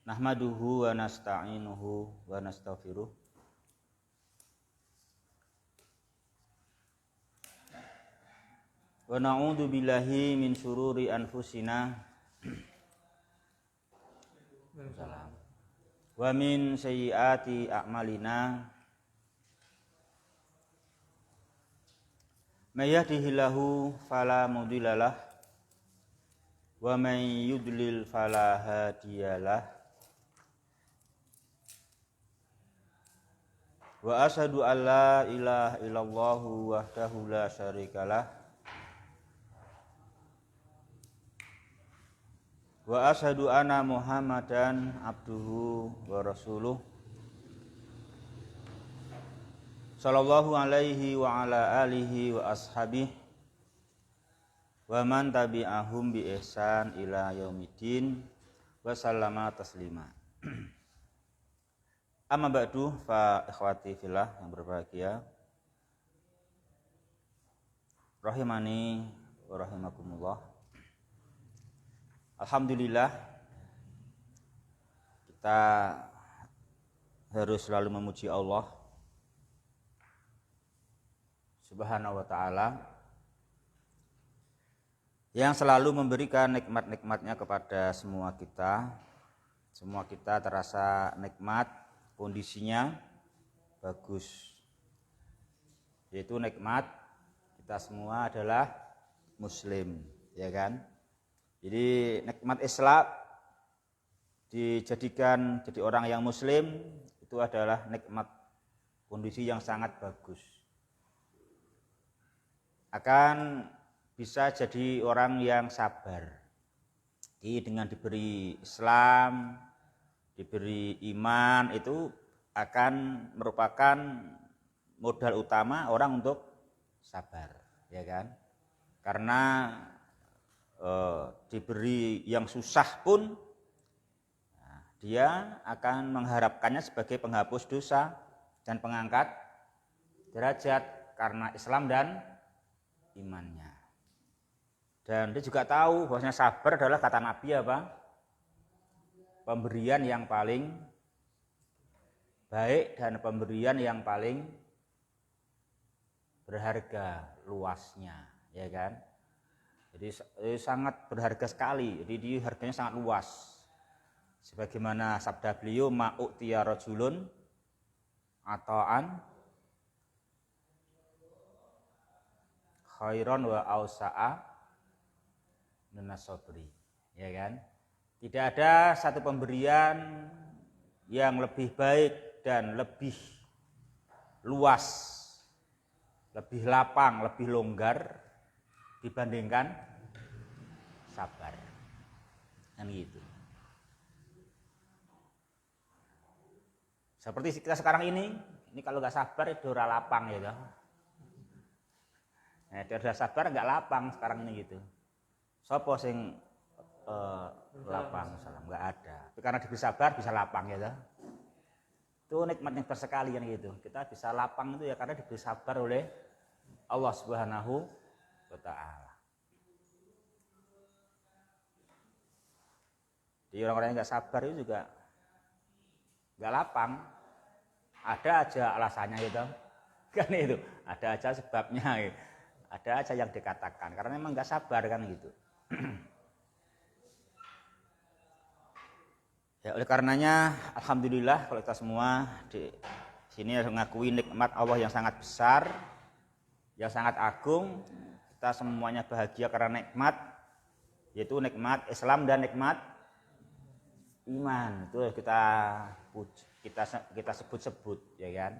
Nahmaduhu wa nasta'inuhu wa nastaghfiruh. Wa na'udzu billahi min syururi anfusina wa min sayyiati a'malina. May yahdihillahu fala mudhillalah wa may yudlil fala hadiyalah. Wa asyhadu an la ilaha illallah wahdahu la syarikalah wa asyhadu anna Muhammadan abduhu wa rasuluh sallallahu alaihi wa ala alihi wa ashabihi wa man tabi'ahum bi ihsan ila yaumiddin wa sallama taslima. Amma ba'du, fa ikhwati fillah yang berbahagia, rahimani wa rahimakumullah. Alhamdulillah, kita harus selalu memuji Allah Subhanahu wa ta'ala yang selalu memberikan nikmat-nikmatnya kepada semua kita. Semua kita terasa nikmat, kondisinya bagus, yaitu nikmat kita semua adalah muslim, ya kan? Jadi nikmat Islam dijadikan jadi orang yang muslim itu adalah nikmat kondisi yang sangat bagus. Akan bisa jadi orang yang sabar. Jadi dengan diberi Islam, diberi iman, itu akan merupakan modal utama orang untuk sabar, ya kan? Karena diberi yang susah pun dia akan mengharapkannya sebagai penghapus dosa dan pengangkat derajat karena Islam dan imannya. Dan dia juga tahu bahwasanya sabar adalah kata Nabi apa? Pemberian yang paling baik dan pemberian yang paling berharga luasnya, ya kan? Jadi sangat berharga sekali. Jadi dia harganya sangat luas. Sebagaimana sabda beliau, ma'u'tiya rajulun ata'an khairon wa ausa'a minas sabri, ya kan? Tidak ada satu pemberian yang lebih baik dan lebih luas, lebih lapang, lebih longgar dibandingkan sabar. Kan gitu. Seperti kita sekarang ini kalau nggak sabar itu ora lapang ya toh. Nah, udah sabar nggak lapang sekarang ini gitu. Sopo sing lapang salam nggak ada. Tapi karena diberi sabar bisa lapang ya toh. Itu nikmat yang tersekali kan gitu. Kita bisa lapang itu ya karena diberi sabar oleh Allah Subhanahu wa ta'ala. Jadi orang-orang yang nggak sabar itu juga nggak lapang. Ada aja alasannya gitu. Kan itu. Ada aja sebabnya. Gitu. Ada aja yang dikatakan karena memang nggak sabar kan gitu. Ya, oleh karenanya alhamdulillah kalau kita semua di sini mengakui nikmat Allah yang sangat besar, yang sangat agung. Kita semuanya bahagia karena nikmat, yaitu nikmat Islam dan nikmat iman. Itu kita sebut-sebut, ya kan?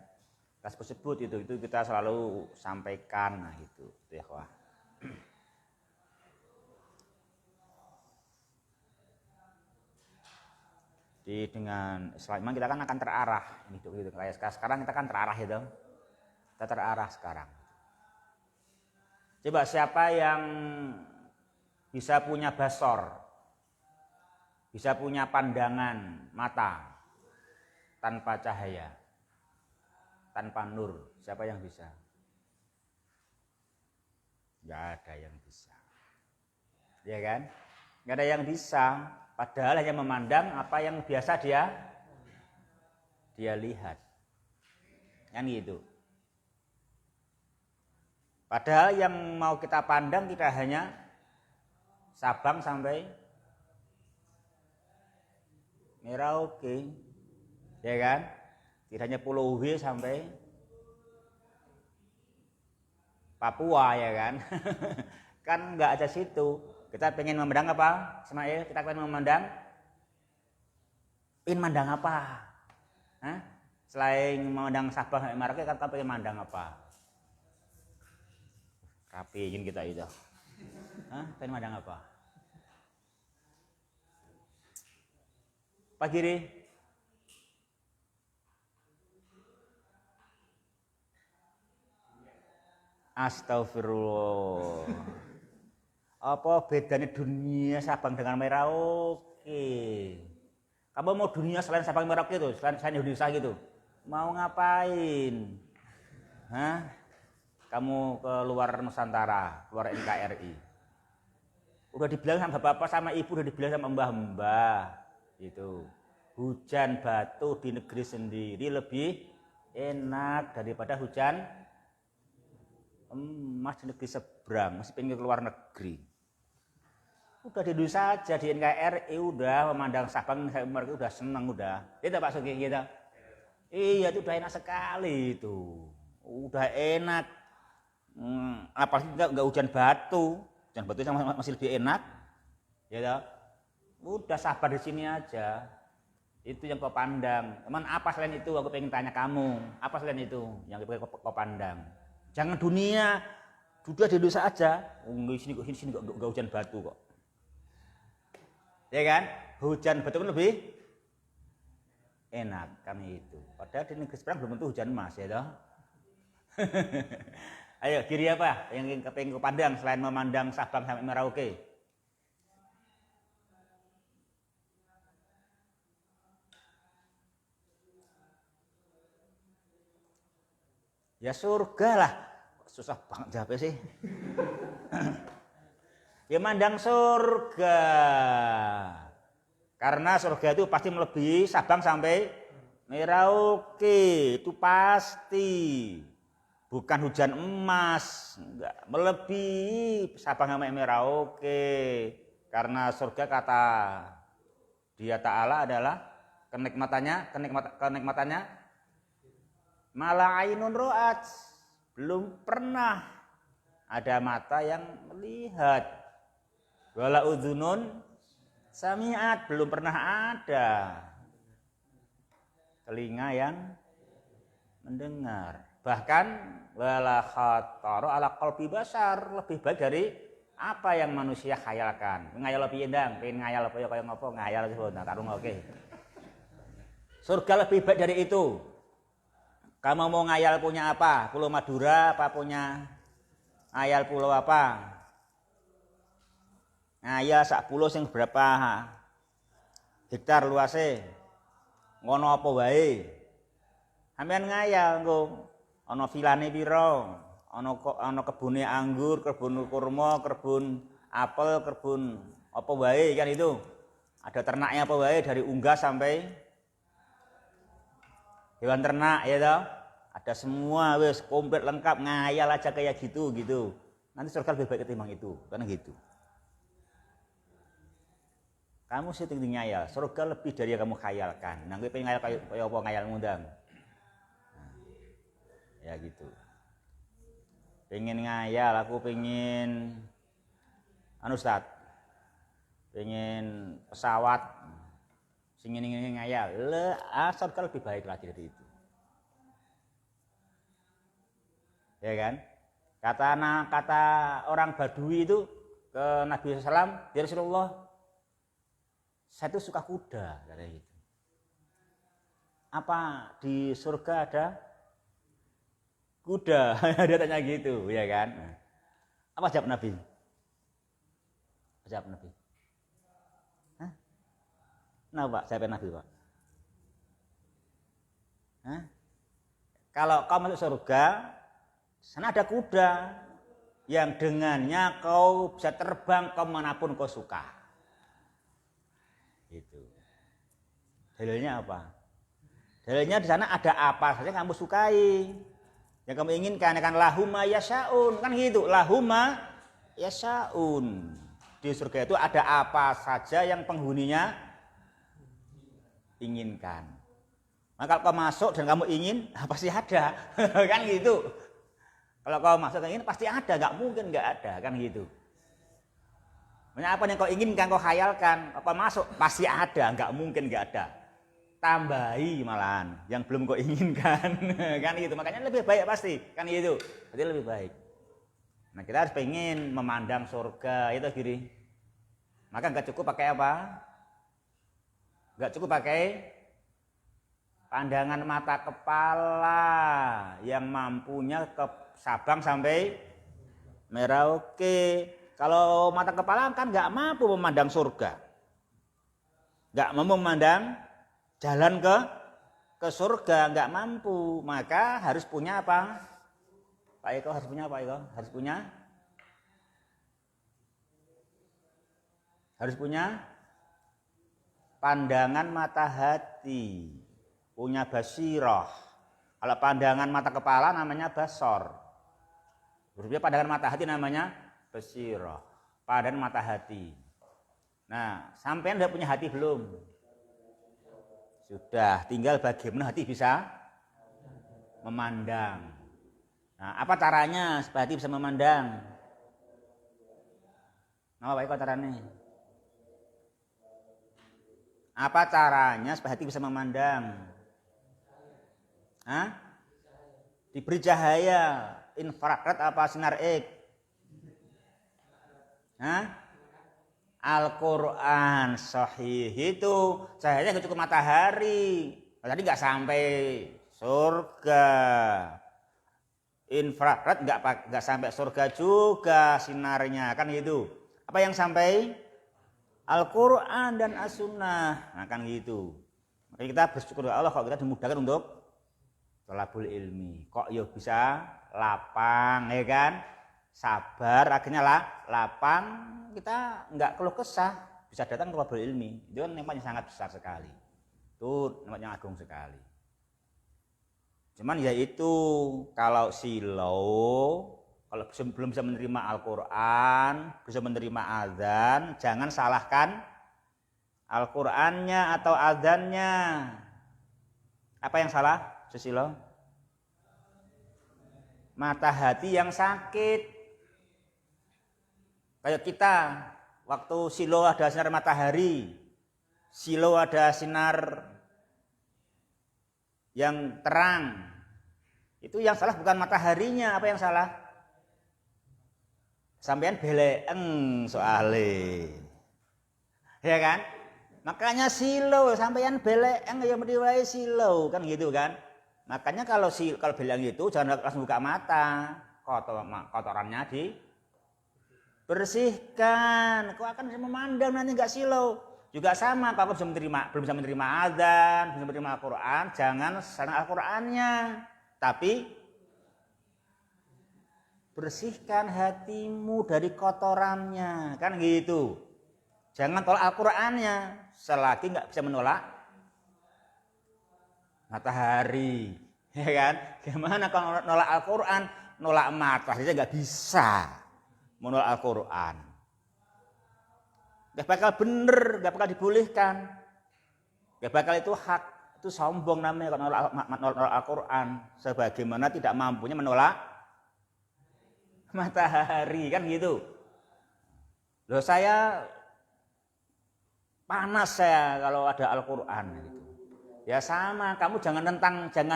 Kita sebut-sebut itu kita selalu sampaikan, nah gitu, ya wah. Jadi dengan Islam kita kan akan terarah gitu. Kayak sekarang kita kan terarah gitu. Kita terarah sekarang. Coba siapa yang bisa punya basor, bisa punya pandangan mata tanpa cahaya, tanpa nur, siapa yang bisa? Gak ada yang bisa, ya kan? Gak ada yang bisa. Padahal hanya memandang apa yang biasa dia lihat. Kan gitu. Padahal yang mau kita pandang tidak hanya Sabang sampai Merauke, ya kan? Tidak hanya Pulau W sampai Papua, ya kan? Kan nggak ada situ. Kita pengen memandang apa, Ismail? Kita pengen memandang apa? Hah? Selain memandang Sabang sampai Merauke, kan kita pengen memandang apa? Rapiin kita itu. Hah? Pengen memandang apa? Pak Giri? Astagfirullah. Apa bedanya dunia Sabang dengan Merauke? Kamu mau dunia selain Sabang Merauke itu, selain Indonesia gitu? Mau ngapain? Hah? Kamu ke luar Nusantara, keluar NKRI. Udah dibilang sama bapak sama ibu, udah dibilang sama mbah-mbah. Itu hujan batu di negeri sendiri lebih enak daripada hujan emas di negeri seberang, masih pengen keluar negeri. Udah di Indonesia aja, di NKRI udah memandang Sabang Merauke udah seneng udah. Itu Pak Sugi gitu. Iya itu udah enak sekali itu. Udah enak. Apalagi enggak hujan batu. Hujan batu masih lebih enak. Ya toh? Udah sabar di sini aja. Itu yang kau pandang. Teman apa selain itu aku pengen tanya kamu. Apa selain itu yang kau pandang? Jangan dunia. Sudah di Indonesia aja. Sini enggak hujan batu kok. Ya kan? Hujan batu kan lebih enak kan itu. Padahal di negeri seberang belum tentu hujan emas ya toh. Ayo kiri apa yang pengen kau pandang selain memandang Sabang sampai Merauke? Ya surga lah. Susah banget jawabnya sih. Ya mandang surga. Karena surga itu pasti melebihi Sabang sampai Merauke. Itu pasti. Bukan hujan emas. Enggak. Melebihi Sabang sampai Merauke. Karena surga kata Dia Ta'ala adalah kenikmatannya mala ainun ru'at, belum pernah ada mata yang melihat, wala udhunun sami'at, belum pernah ada telinga yang mendengar, bahkan wala khatara ala qalbi basar, lebih baik dari apa yang manusia khayalkan. Ngayal piye ndang, pengen ngayal apa ya kaya ngopo, ngayal wis nah tarung oke. Surga lebih baik dari itu. Kamu mau ngayal punya apa? Pulau Madura apa punya ngayal pulau apa? Ngayal sak pulau sing berapa hektar luase? Ngono apa wae? Sampeyan ngayal engko ana vilane pira? Ana kebune anggur, kebun kurma, kebun apel, kebun apa wae kan itu. Ada ternaknya apa wae dari unggas sampai hewan ternak ya toh, ada semua wis komplit lengkap, ngayal aja kayak gitu. Nanti surga lebih baik ketimbang itu, karena gitu. Kamu sih tinggi ngayal, surga lebih dari yang kamu khayalkan. Nanti pengen ngayal kayak apa ngayal ngundang. Nah, ya gitu. Pengen ngayal, aku pengen Ustaz. Pengen pesawat sing ngene ngayal, surga lebih baik lagi dari itu. Ya kan? Kata orang Badui itu ke Nabi SAW, ya Rasulullah, saya itu suka kuda, katanya gitu. Apa di surga ada kuda? Dia tanya gitu, ya kan? Apa jawab Nabi? Jawab Nabi. Nah Pak, siapa Nabi Pak? Hah? Kalau kau masuk surga, sana ada kuda yang dengannya kau bisa terbang kemanapun kau suka. gitu. Dalilnya apa? Dalilnya di sana ada apa saja yang kamu sukai, yang kamu inginkan, kan lahuma yasyaun, kan gitu, lahuma yasyaun. Di surga itu ada apa saja yang penghuninya inginkan. Maka kalau kau masuk dan kamu ingin, pasti ada, kan gitu. Kalau kau masuk dan ingin pasti ada, nggak mungkin nggak ada, kan gitu. Makanya apa yang kau inginkan, kau khayalkan, kau masuk pasti ada, nggak mungkin nggak ada. Tambahi malahan yang belum kau inginkan, kan gitu. Makanya lebih baik pasti, kan gitu. Jadi lebih baik. Nah kita harus pengen memandang surga itu gini. Maka nggak cukup pakai apa? Nggak cukup pakai pandangan mata kepala yang mampunya ke Sabang sampai Merauke. Kalau mata kepala kan nggak mampu memandang surga, nggak mampu memandang jalan ke surga, nggak mampu. Maka harus punya apa? Pak Eko harus punya apa Eko? Harus punya pandangan mata hati, punya basirah. Kalau pandangan mata kepala namanya basor. Berbeda pandangan mata hati namanya basirah. Pandangan mata hati. Nah, sampean udah punya hati belum? Sudah, tinggal bagaimana hati bisa memandang. Nah, apa caranya supaya hati bisa memandang? Apa Pak Eko caranya? Apa caranya supaya hati bisa memandang? Hah? Diberi cahaya, infrared apa sinar X? Hah? Al-Quran sahih itu cahayanya nggak cukup matahari, tadi nggak sampai surga. Infrared nggak sampai surga juga sinarnya, kan gitu. Apa yang sampai? Al-Quran dan As-Sunnah, nah kan gitu. Makanya kita bersyukur kepada Allah kalau kita dimudahkan untuk thalabul ilmi. Kok ya bisa lapang, ya kan? Sabar, akhirnya lapang, kita nggak keluh kesah, bisa datang ke thalabul ilmi. Itu kan nikmatnya sangat besar sekali. Itu nikmatnya agung sekali. Cuman ya itu, kalau silau, kalau belum bisa menerima Al-Quran, bisa menerima azan, jangan salahkan Al-Qurannya atau azannya. Apa yang salah, Susilo? Mata hati yang sakit. Kayak kita, waktu silau ada sinar matahari, silau ada sinar yang terang. Itu yang salah bukan mataharinya, apa yang salah? Sampean beleeng soale. Ya kan? Makanya silau, sampean beleeng ya mesti wae silau, kan gitu kan? Makanya kalau beleeng itu jangan langsung buka mata, kotorannya dibersihkan. Kau akan bisa memandang nanti enggak silau. Juga sama, kalau belum bisa menerima azan, belum menerima Al-Quran, jangan sana Al-Qurannya, tapi bersihkan hatimu dari kotorannya, kan gitu. Jangan tolak Al-Qurannya, selagi nggak bisa menolak matahari, ya kan? Gimana kalau nolak Al-Quran, nolak matahari saja nggak bisa menolak Al-Quran. Gak bakal bener, gak bakal dibolehkan. Gak bakal itu hak, itu sombong namanya kalau nolak Al-Quran. Sebagaimana tidak mampunya menolak matahari, kan gitu. Loh saya panas saya kalau ada Al-Quran gitu. Ya sama, kamu jangan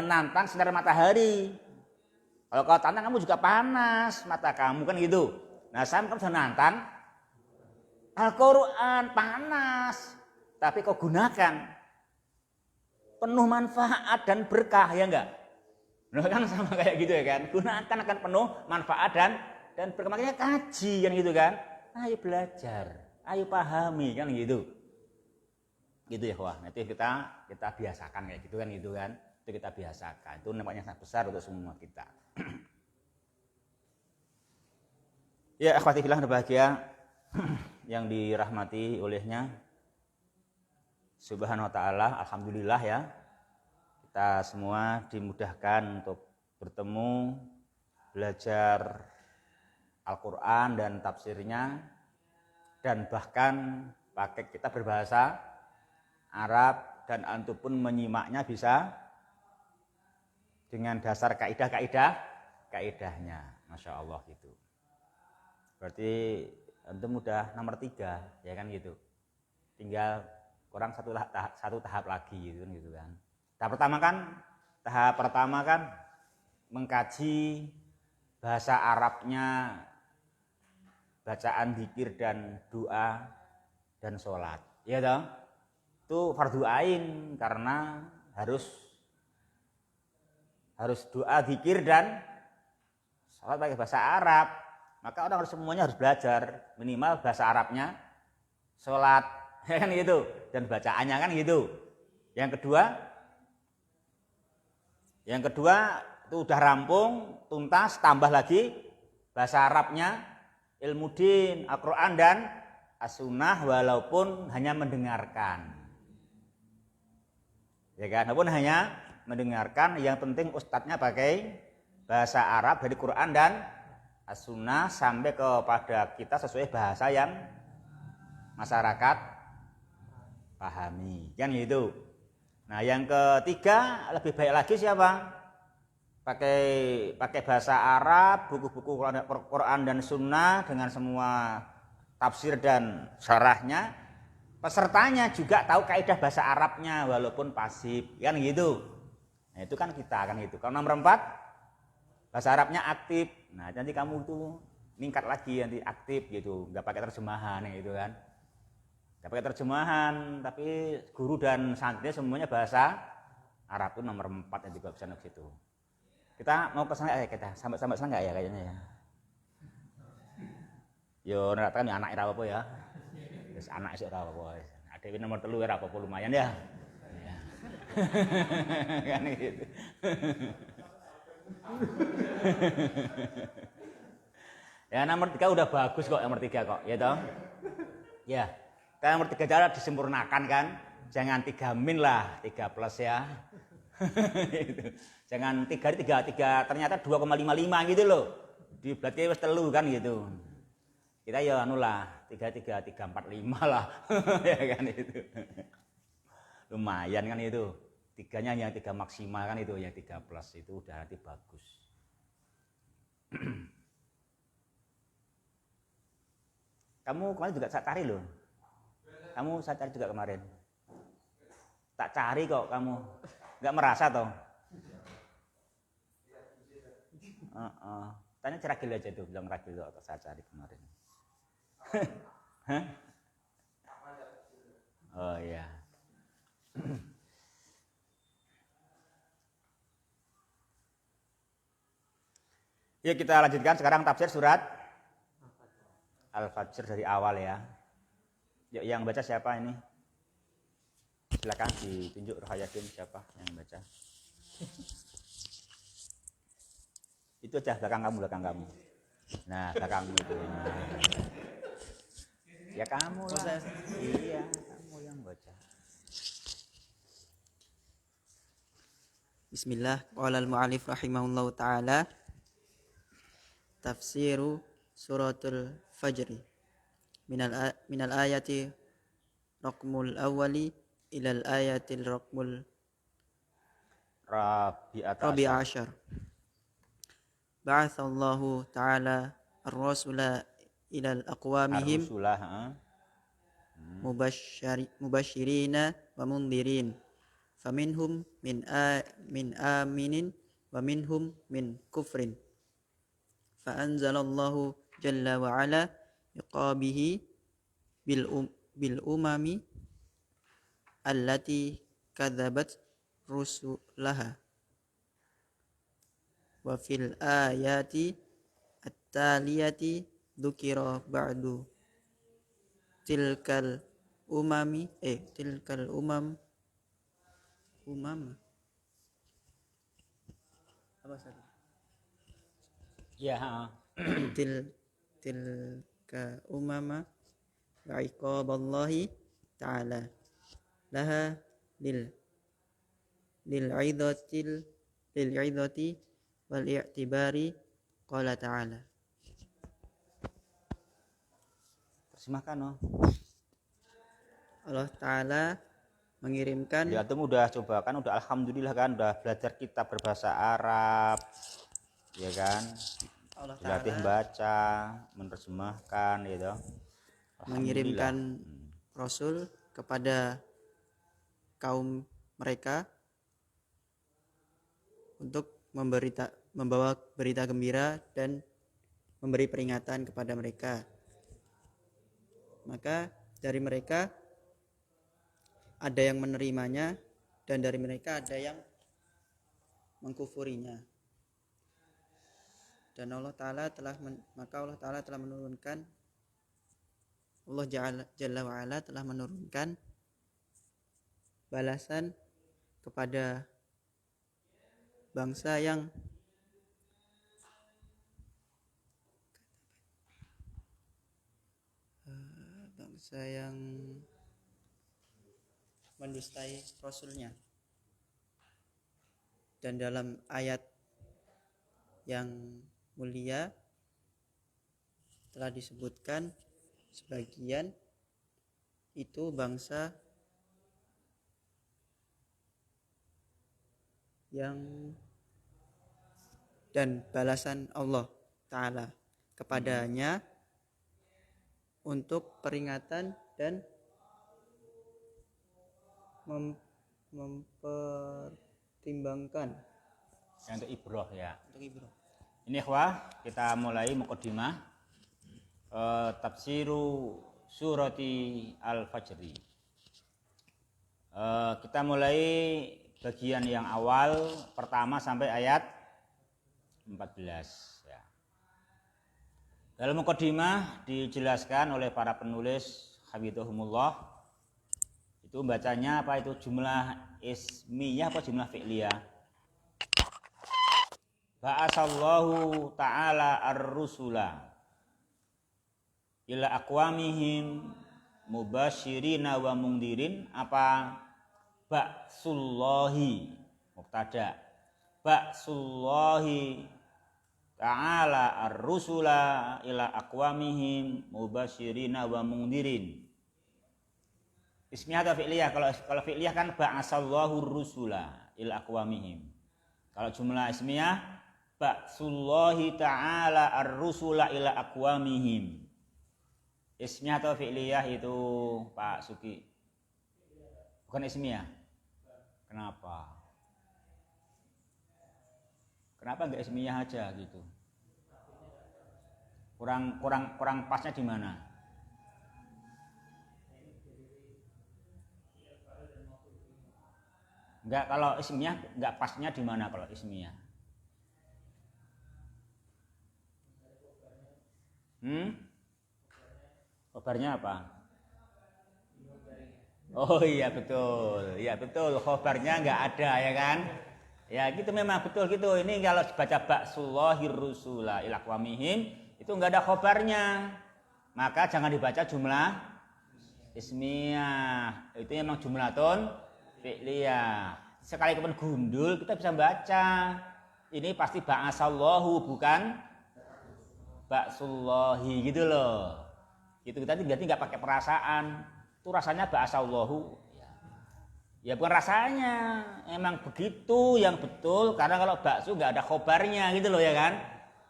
nantang sinar matahari. Kalau kau tantang kamu juga panas mata kamu, kan gitu. Nah sama kamu jangan nantang Al-Quran, panas, tapi kau gunakan penuh manfaat dan berkah, ya enggak? Nah, kan sama kayak gitu ya kan? Gunakan akan penuh manfaat dan berkah. Makanya kaji kan gitu kan? Ayo belajar, ayo pahami, kan gitu. Gitu ya, wah. Nanti kita biasakan kayak gitu kan? Itu kita biasakan. Itu nampaknya sangat besar untuk semua kita. Ya, akhwati fillah berbahagia yang dirahmati olehnya. Subhanahu wa ta'ala, alhamdulillah ya, kita semua dimudahkan untuk bertemu, belajar Al-Quran dan tafsirnya, dan bahkan pakai kita berbahasa Arab, dan antum pun menyimaknya bisa dengan dasar kaidahnya, Masya Allah gitu. Berarti antum udah nomor 3 ya kan gitu, tinggal kurang satu tahap lagi gitu kan. Tahap pertama kan mengkaji bahasa Arabnya, bacaan zikir dan doa dan sholat, ya toh? Itu fardu ain karena harus doa, zikir dan sholat pakai bahasa Arab. Maka orang semuanya harus belajar minimal bahasa Arabnya, sholat, ya kan gitu, dan bacaannya kan gitu. Yang kedua itu udah rampung, tuntas, tambah lagi bahasa Arabnya, ilmu din, Al-Quran dan As-Sunnah, walaupun hanya mendengarkan. Ya kan, walaupun hanya mendengarkan, yang penting ustadznya pakai bahasa Arab dari Quran dan As-Sunnah sampai kepada kita sesuai bahasa yang masyarakat pahami, kan gitu. Nah, yang ketiga lebih baik lagi siapa? Pakai bahasa Arab, buku-buku Quran dan Sunnah dengan semua tafsir dan syarahnya. Pesertanya juga tahu kaidah bahasa Arabnya walaupun pasif, kan gitu. Nah, itu kan kita kan gitu. Kalau nomor 4 bahasa Arabnya aktif. Nah, nanti kamu itu meningkat lagi, nanti aktif gitu, nggak pakai terjemahan gitu kan. Nggak pakai terjemahan, tapi guru dan santri semuanya bahasa Arab. Itu nomor 4 yang juga bisa ke situ. Kita mau ke sana ya, kita sampai sana enggak ya kayaknya ya. Yo rata kan anak apa ya. Terus anak isuk ora apa. Ada nomor 3 ora apa lumayan ya. Ya. Kan gitu. Ya nomor 3 udah bagus kok, nomor 3 kok, ya toh? Ya. Kita nomor 3 cara disempurnakan kan. Jangan 3 min lah, 3 plus ya. Gitu. Jangan 3 ternyata 2,55 gitu loh. Di berarti wis 3 kan gitu. Kita ya anu lah, 3,45 lah. Ya kan itu. Lumayan kan itu. 3-nya yang 3 maksimal kan itu, yang 3 plus itu udah nanti bagus. Kamu kemarin juga saya cari loh. Kamu saya cari juga kemarin. Tak cari kok kamu. Enggak merasa toh? Tanya Ragil aja tuh, bilang Ragil kok saya cari kemarin. Hah? Oh iya. Yuk kita lanjutkan sekarang tafsir surat Al-Fajr dari awal ya. Yuk yang baca siapa ini? Silakan ditunjuk Rohayadin siapa yang baca. Itu aja belakang kamu. Nah, belakangmu itu. Ya kamu lah. Iya, kamu yang baca. Bismillah, qala al-mu'allif rahimahullahu ta'ala tafsiru suratul fajri minal ayati raqmul awwali ilal ayatil raqmul rabi' asyar. Ba'athallahu ta'ala ar-rasula ilal aqwamihim mubashirina wa mundhirin faminhum min aminin wa minhum min kufrin fa anzalallahu jalla wa ala iqabihi bil umami allati kadzabat rusulaha wa fil ayati at-taliyati dzukira ba'du tilkal umam apa tadi? Ya, tilka umama wa iqaballahi ta'ala laha lil lil'idhati wal i'tibari. Qala ta'ala. Terjemahkan, no. Allah Ta'ala mengirimkan. Ya, antum udah coba kan, udah alhamdulillah kan, udah belajar kitab berbahasa Arab, ya kan? Allah Dilatih Ta'ala baca, menerjemahkan, gitu. mengirimkan Rasul kepada kaum mereka untuk membawa berita gembira dan memberi peringatan kepada mereka. Maka dari mereka ada yang menerimanya dan dari mereka ada yang mengkufurinya. Dan Allah Ta'ala telah menurunkan, Allah Jalla wa'ala telah menurunkan balasan kepada bangsa yang mendustai Rasulnya. Dan dalam ayat yang mulia telah disebutkan sebagian itu bangsa yang dan balasan Allah Ta'ala kepadanya untuk peringatan dan mempertimbangkan Untuk ibrah, ya. untuk ibrah. Ini kita mulai muqaddimah tafsiru surati Al-Fajri. Kita mulai bagian yang awal pertama sampai ayat 14, ya. Dalam muqaddimah dijelaskan oleh para penulis hafizahumullah, itu bacanya apa, itu jumlah ismiyah apa jumlah fi'liyah. Ba'asallahu ta'ala ar-rusula ila aqwamihim mubasyirina wa mungdirin. Apa ba'sullahi mubtada, ba'sullahi ta'ala ar-rusula ila aqwamihim mubasyirina wa mungdirin. Ismiyah atau fi'liyah? Kalau fi'liyah kan ba'asallahu ar-rusula ila aqwamihim. Kalau jumlah ismiyah ba'sullahi ta'ala ar-rusula ila aqwamihim. Ismiyah atau fi'liyah itu Pak Suki? Bukan ismiyah. Kenapa? Kenapa enggak ismiyah aja gitu? Kurang pasnya di mana? Enggak, kalau ismiyah enggak pasnya di mana kalau ismiyah? Khobarnya apa? Oh iya betul, ya betul. Khobarnya nggak ada, ya kan? Ya gitu, memang betul gitu. Ini kalau dibaca ba'sullahir rusula ila aqwamihim itu nggak ada khobarnya, maka jangan dibaca jumlah ismiyah. Itu memang jumlatun fi'liyah. Sekalipun gundul kita bisa baca. Ini pasti ba'asallahu bukan ba'sullahi gitu loh. Gitu, kita berarti nggak pakai perasaan. Itu rasanya ba'asallahu. Ya bukan rasanya, emang begitu yang betul. Karena kalau bakso nggak ada khobarnya gitu loh, ya kan?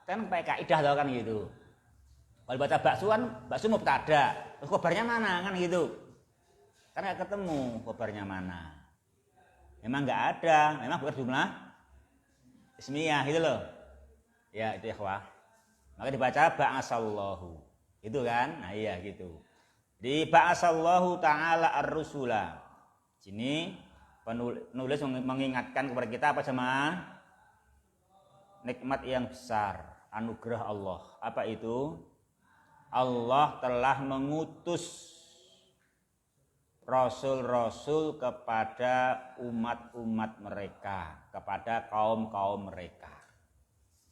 Kan pakai kaidah loh kan gitu. Kalau baca bakso kan bakso mubtada, terus khobarnya mana kan gitu? Kan nggak ketemu khobarnya mana. Memang nggak ada, memang bukan jumlah ismiyah gitu loh. Ya itu ya ikhwah. Maka dibaca ba'asallahu. Itu kan? Nah iya gitu. Di ba'asallahu ta'ala ar-rusula. Sini penulis mengingatkan kepada kita apa jemaah? Nikmat yang besar, anugerah Allah. Apa itu? Allah telah mengutus rasul-rasul kepada umat-umat mereka, kepada kaum-kaum mereka.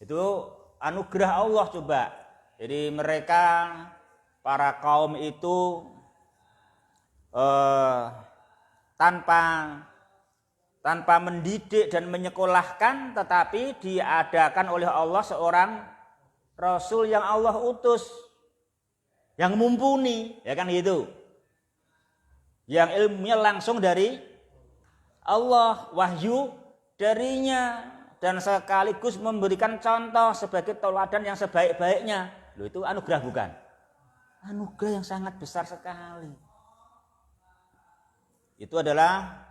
Itu anugerah Allah coba. Jadi mereka, para kaum itu tanpa mendidik dan menyekolahkan, tetapi diadakan oleh Allah seorang Rasul yang Allah utus, yang mumpuni, ya kan gitu, yang ilmunya langsung dari Allah, wahyu darinya, dan sekaligus memberikan contoh sebagai tauladan yang sebaik-baiknya. Loh, itu anugerah bukan? Anugerah yang sangat besar sekali. Itu adalah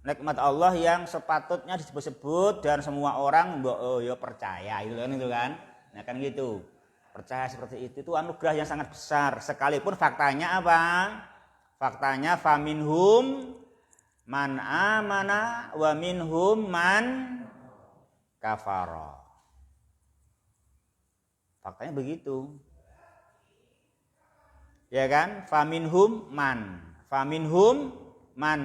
nikmat Allah yang sepatutnya disebut-sebut dan semua orang percaya itu kan. Nah kan gitu. Percaya seperti itu anugerah yang sangat besar, sekalipun faktanya apa? Faktanya faminhum man amana wa minhum man kafara. Faktanya begitu. Ya kan? Faminhum man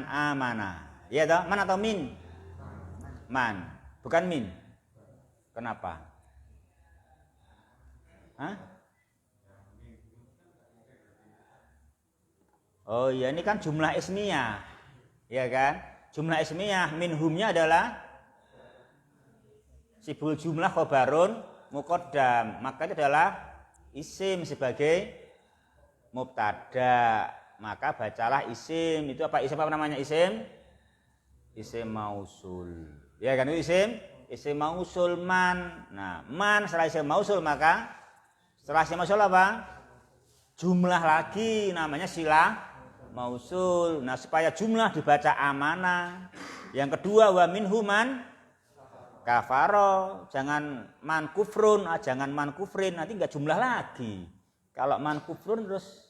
amana. Ya toh? Man atau min? Man, bukan min. Kenapa? Hah? Oh ya, ini kan jumlah ismiyah. Ya kan? Jumlah ismiyah, minhumnya adalah sibul jumlah khobarun muqaddam. Maka itu adalah isim sebagai mubtada. Maka bacalah isim. Itu apa isim, apa namanya isim? Isim mausul. Ya kan, itu isim mausul man. Nah, man setelah isim mausul, maka setelah isim mausul apa? Jumlah lagi, namanya silah mausul. Nah, supaya jumlah dibaca amanah. Yang kedua, wa minhum man kafaro. Jangan man kufrun, jangan man kufrin, nanti enggak jumlah lagi. Kalau man kufrun terus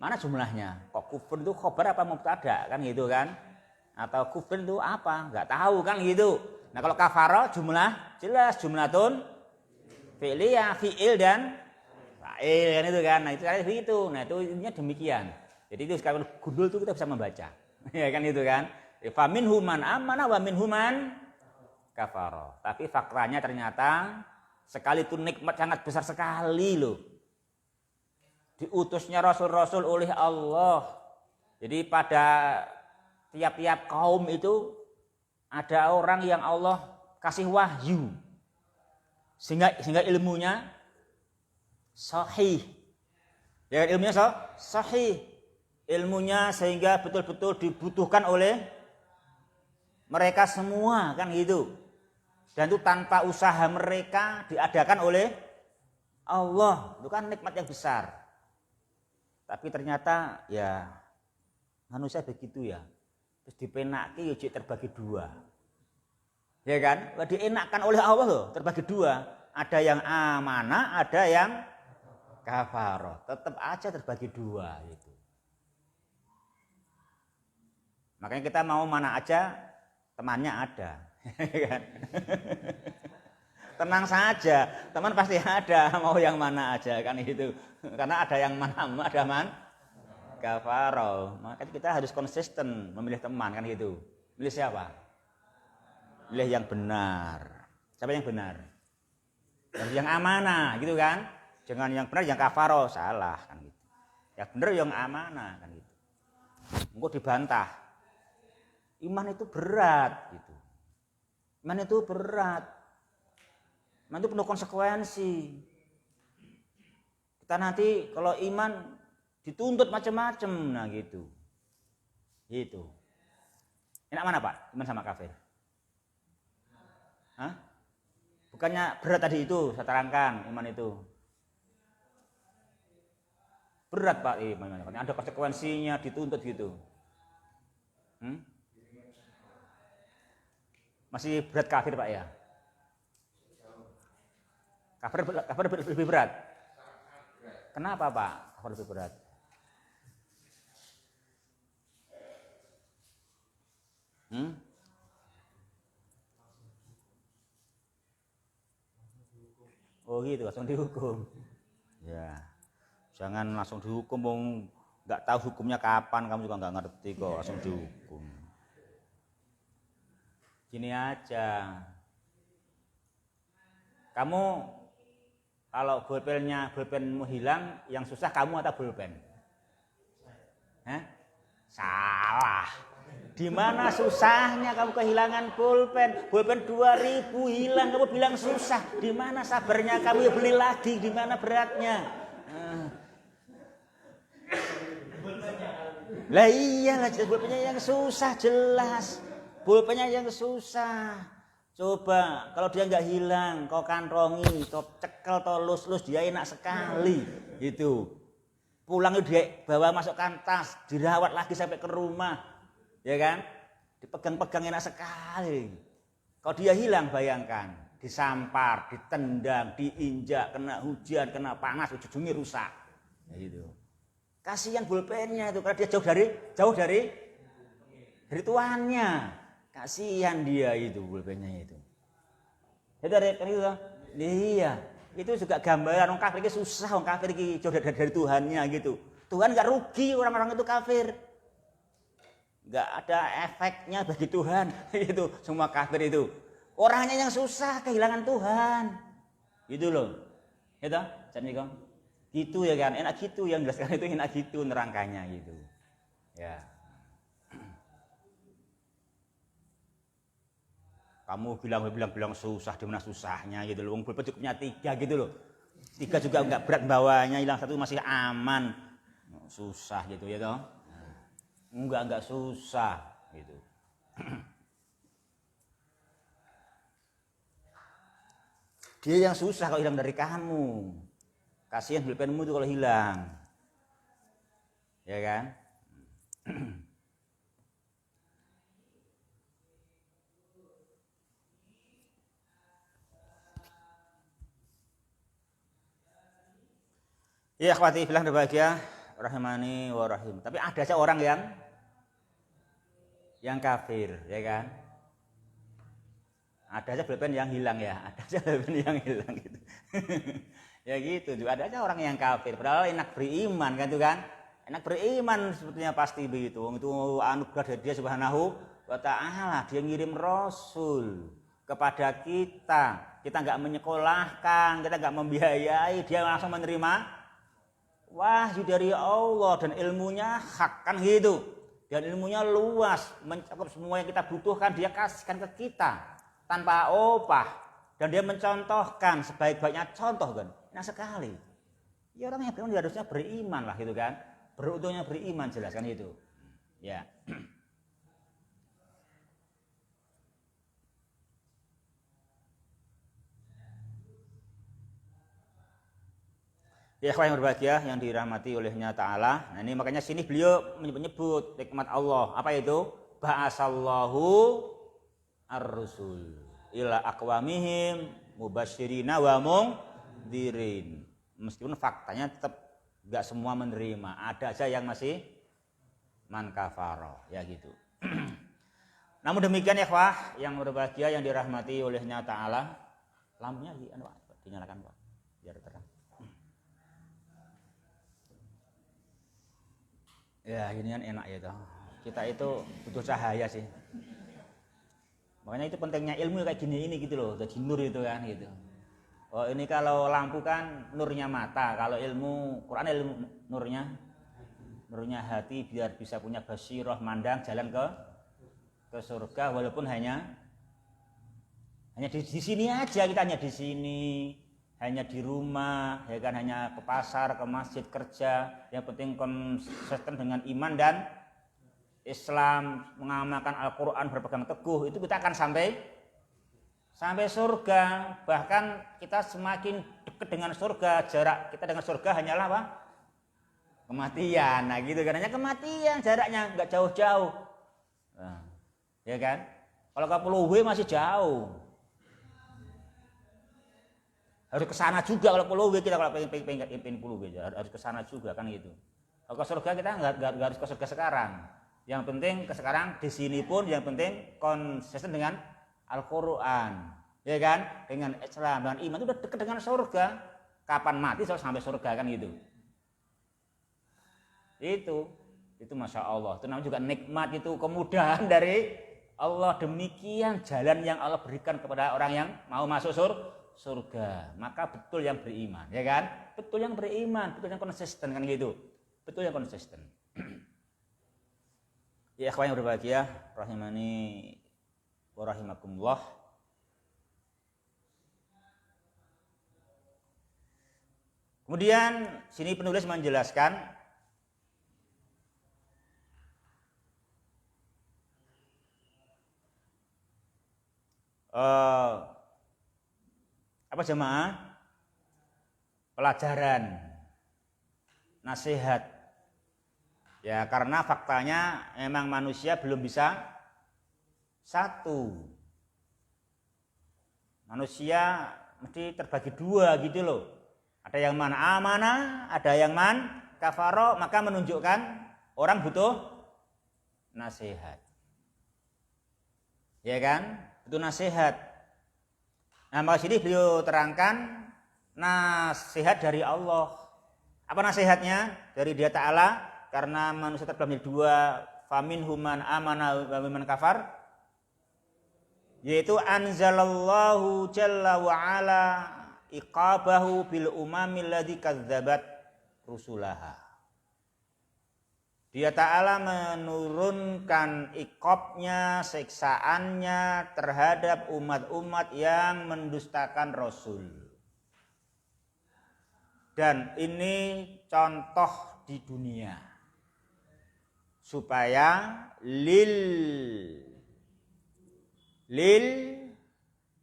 mana jumlahnya? Kok kufrun itu khobar apa mubtada kan gitu kan? Atau kufrin itu apa? Enggak tahu kan gitu. Nah, kalau kafaro jumlah jelas, jumlatun fi'liyah, fi'il dan fa'il kan itu kan. Nah, itu kayak begitu. Nah, itu intinya demikian. Jadi itu sekarang gundul itu kita bisa membaca. Ya kan itu kan. Fa minhum man amana wa minhum man kafaro. Tapi faktanya ternyata sekali itu nikmat sangat besar sekali loh. Diutusnya rasul-rasul oleh Allah. Jadi pada tiap-tiap kaum itu ada orang yang Allah kasih wahyu. Sehingga ilmunya sahih. Ya, ilmunya sahih. Ilmunya sehingga betul-betul dibutuhkan oleh mereka semua kan gitu. Dan itu tanpa usaha mereka diadakan oleh Allah. Itu kan nikmat yang besar. Tapi ternyata ya manusia begitu ya. Terus dipenaki ya terbagi dua. Ya kan? Dienakkan oleh Allah loh, terbagi dua. Ada yang amanah, ada yang kafaroh. Tetap aja terbagi dua gitu. Makanya kita mau mana aja, temannya ada. Kan? Tenang saja, teman pasti ada, mau yang mana aja kan itu. Karena ada yang mana, ada man kafaro. Maka kita harus konsisten memilih teman kan gitu. Milih siapa? Milih yang benar. Siapa yang benar? Yang amanah gitu kan. Jangan yang benar yang kafaro, salah kan gitu. Yang benar yang amanah kan gitu. Engko dibantah. Iman itu berat gitu. Iman itu berat. Iman itu penuh konsekuensi. Kita nanti kalau iman dituntut macam-macam, nah gitu. Gitu. Enak mana Pak? Iman sama kafir? Hah? Bukannya berat tadi itu, saya terangkan iman itu. Berat Pak iman. Ada konsekuensinya, dituntut gitu. Masih berat kafir Pak ya? Kafir lebih berat. Kenapa Pak? Kafir lebih berat. Oh gitu, langsung dihukum. Ya, jangan langsung dihukum, nggak tahu hukumnya kapan, kamu juga nggak ngerti kok langsung dihukum. Gini aja, kamu kalau bolpenmu hilang, yang susah kamu atau bolpen? Hah? Salah. Di mana susahnya kamu kehilangan pulpen? Pulpen 2.000 hilang, kamu bilang susah. Di mana sabarnya kamu ya beli lagi? Di mana beratnya? Lah iyalah, pulpennya yang susah jelas. Pulpennya yang susah. Coba kalau dia nggak hilang, kau kantongi, kau cekel, kau lus-lus, dia enak sekali. Gitu. Pulang itu dia bawa masukkan tas, dirawat lagi sampai ke rumah. Ya kan? Dipegang-pegang enak sekali. Kalau dia hilang bayangkan, disampar, ditendang, diinjak, kena hujan, kena panas, ujung-ujungnya rusak. Ya gitu. Kasihan pulpennya itu karena dia jauh dari tuannya. Kasihan dia itu pulpennya itu. Itu dari itu. Iya, itu juga gambaran orang kafir ini susah, orang kafir ini jauh dari Tuhannya gitu. Tuhan enggak rugi orang-orang itu kafir. Enggak ada efeknya bagi Tuhan itu semua kafir itu. Orangnya yang susah kehilangan Tuhan. Gitu loh. Itu, jadi kok. Gitu ya kan, enak gitu yang jelaskan itu enak gitu nerangkanya gitu. Ya. Kamu bilang susah, di mana susahnya gitu loh. Wong pulpen punya 3 gitu loh. 3 juga enggak berat bawanya, hilang 1 masih aman. Susah gitu ya toh. Enggak susah gitu. Dia yang susah kalau hilang dari kamu. Kasihan pulpenmu itu kalau hilang. Ya kan? Ya akhwati fillah berbahagia rahimani wa rahim. Tapi ada aja orang yang kafir, ya kan? Ada aja pulpen yang hilang ya, ada aja pulpen yang hilang gitu. Ya gitu, juga ada aja orang yang kafir. Padahal enak beriman kan itu kan? Enak beriman sebetulnya pasti begitu. Itu anugerah dari Dia Subhanahu wa Ta'ala. Dia ngirim Rasul kepada kita. Kita nggak menyekolahkan, kita nggak membiayai, dia langsung menerima wahyu dari Allah dan ilmunya hak kan gitu. Dan ilmunya luas, mencakup semua yang kita butuhkan, dia kasihkan ke kita tanpa opah. Dan dia mencontohkan sebaik-baiknya contoh kan. Enak sekali. Ya orang yang beriman harusnya beriman lah gitu kan. Beruntungnya beriman jelas kan itu. Ya. Ya ikhwan yang berbahagia yang dirahmati olehnya Ta'ala. Nah ini makanya sini beliau menyebut nikmat Allah. Apa itu? Ba'asallahu ar-rusul ila aqwamihim mubasyirina wa mundhirin. Meskipun faktanya tetap enggak semua menerima. Ada aja yang masih man kafara. Ya gitu. Namun demikian ya ikhwah yang berbahagia yang dirahmati olehnya Ta'ala. Lampunya dinyalakan Pak. Biar terang. Ya ini kan enak ya toh. Kita itu butuh cahaya sih. Makanya itu pentingnya ilmu kayak gini ini gitu loh. Jadi nur itu kan gitu. Oh ini kalau lampu kan nurnya mata. Kalau ilmu Quran ilmu nurnya hati biar bisa punya basirah mandang jalan ke surga walaupun hanya di sini aja kita hanya di sini. Hanya di rumah, ya kan, hanya ke pasar, ke masjid, kerja. Yang penting konsisten dengan iman dan Islam, mengamalkan Al-Quran, berpegang teguh, itu kita akan sampai surga. Bahkan kita semakin dekat dengan surga, jarak kita dengan surga hanyalah apa? Kematian. Nah gitu kan, hanya kematian jaraknya, nggak jauh-jauh. Nah, ya kan? Kalau ke Pulau W masih jauh. Harus ke sana juga kalau Pulau W kita kalau pengen Pulau W harus ke sana juga kan gitu. Kalau ke surga kita nggak harus ke surga sekarang. Yang penting ke sekarang di sini pun yang penting konsisten dengan Al-Qur'an. Ya kan? Dengan Islam, dengan iman itu udah dekat dengan surga. Kapan mati sampai surga kan gitu. Itu Masya Allah. Itu namanya juga nikmat, itu kemudahan dari Allah. Demikian jalan yang Allah berikan kepada orang yang mau masuk surga. Maka betul yang beriman, ya kan? Betul yang beriman, betul yang konsisten kan gitu. Betul yang konsisten. Ya ikhwan yang berbahagia, rahimani wa rahimakumullah. Kemudian sini penulis menjelaskan apa jemaah? Pelajaran, nasihat. Ya karena faktanya memang manusia belum bisa satu. Manusia mesti terbagi dua gitu loh. Ada yang man amana, ada yang man kafaro, maka menunjukkan orang butuh nasihat. Ya kan? Itu nasihat. Nah, maka sini beliau terangkan nasihat dari Allah. Apa nasihatnya? Dari Dia Ta'ala, karena manusia terbagi dua, faminhum man amana wa man kafar, yaitu anzalallahu jalla wa ala iqabahu bil umamil ladzi kadzdzabat rusulaha. Dia Ta'ala menurunkan iqabnya, siksaannya terhadap umat-umat yang mendustakan Rasul. Dan ini contoh di dunia. Supaya lil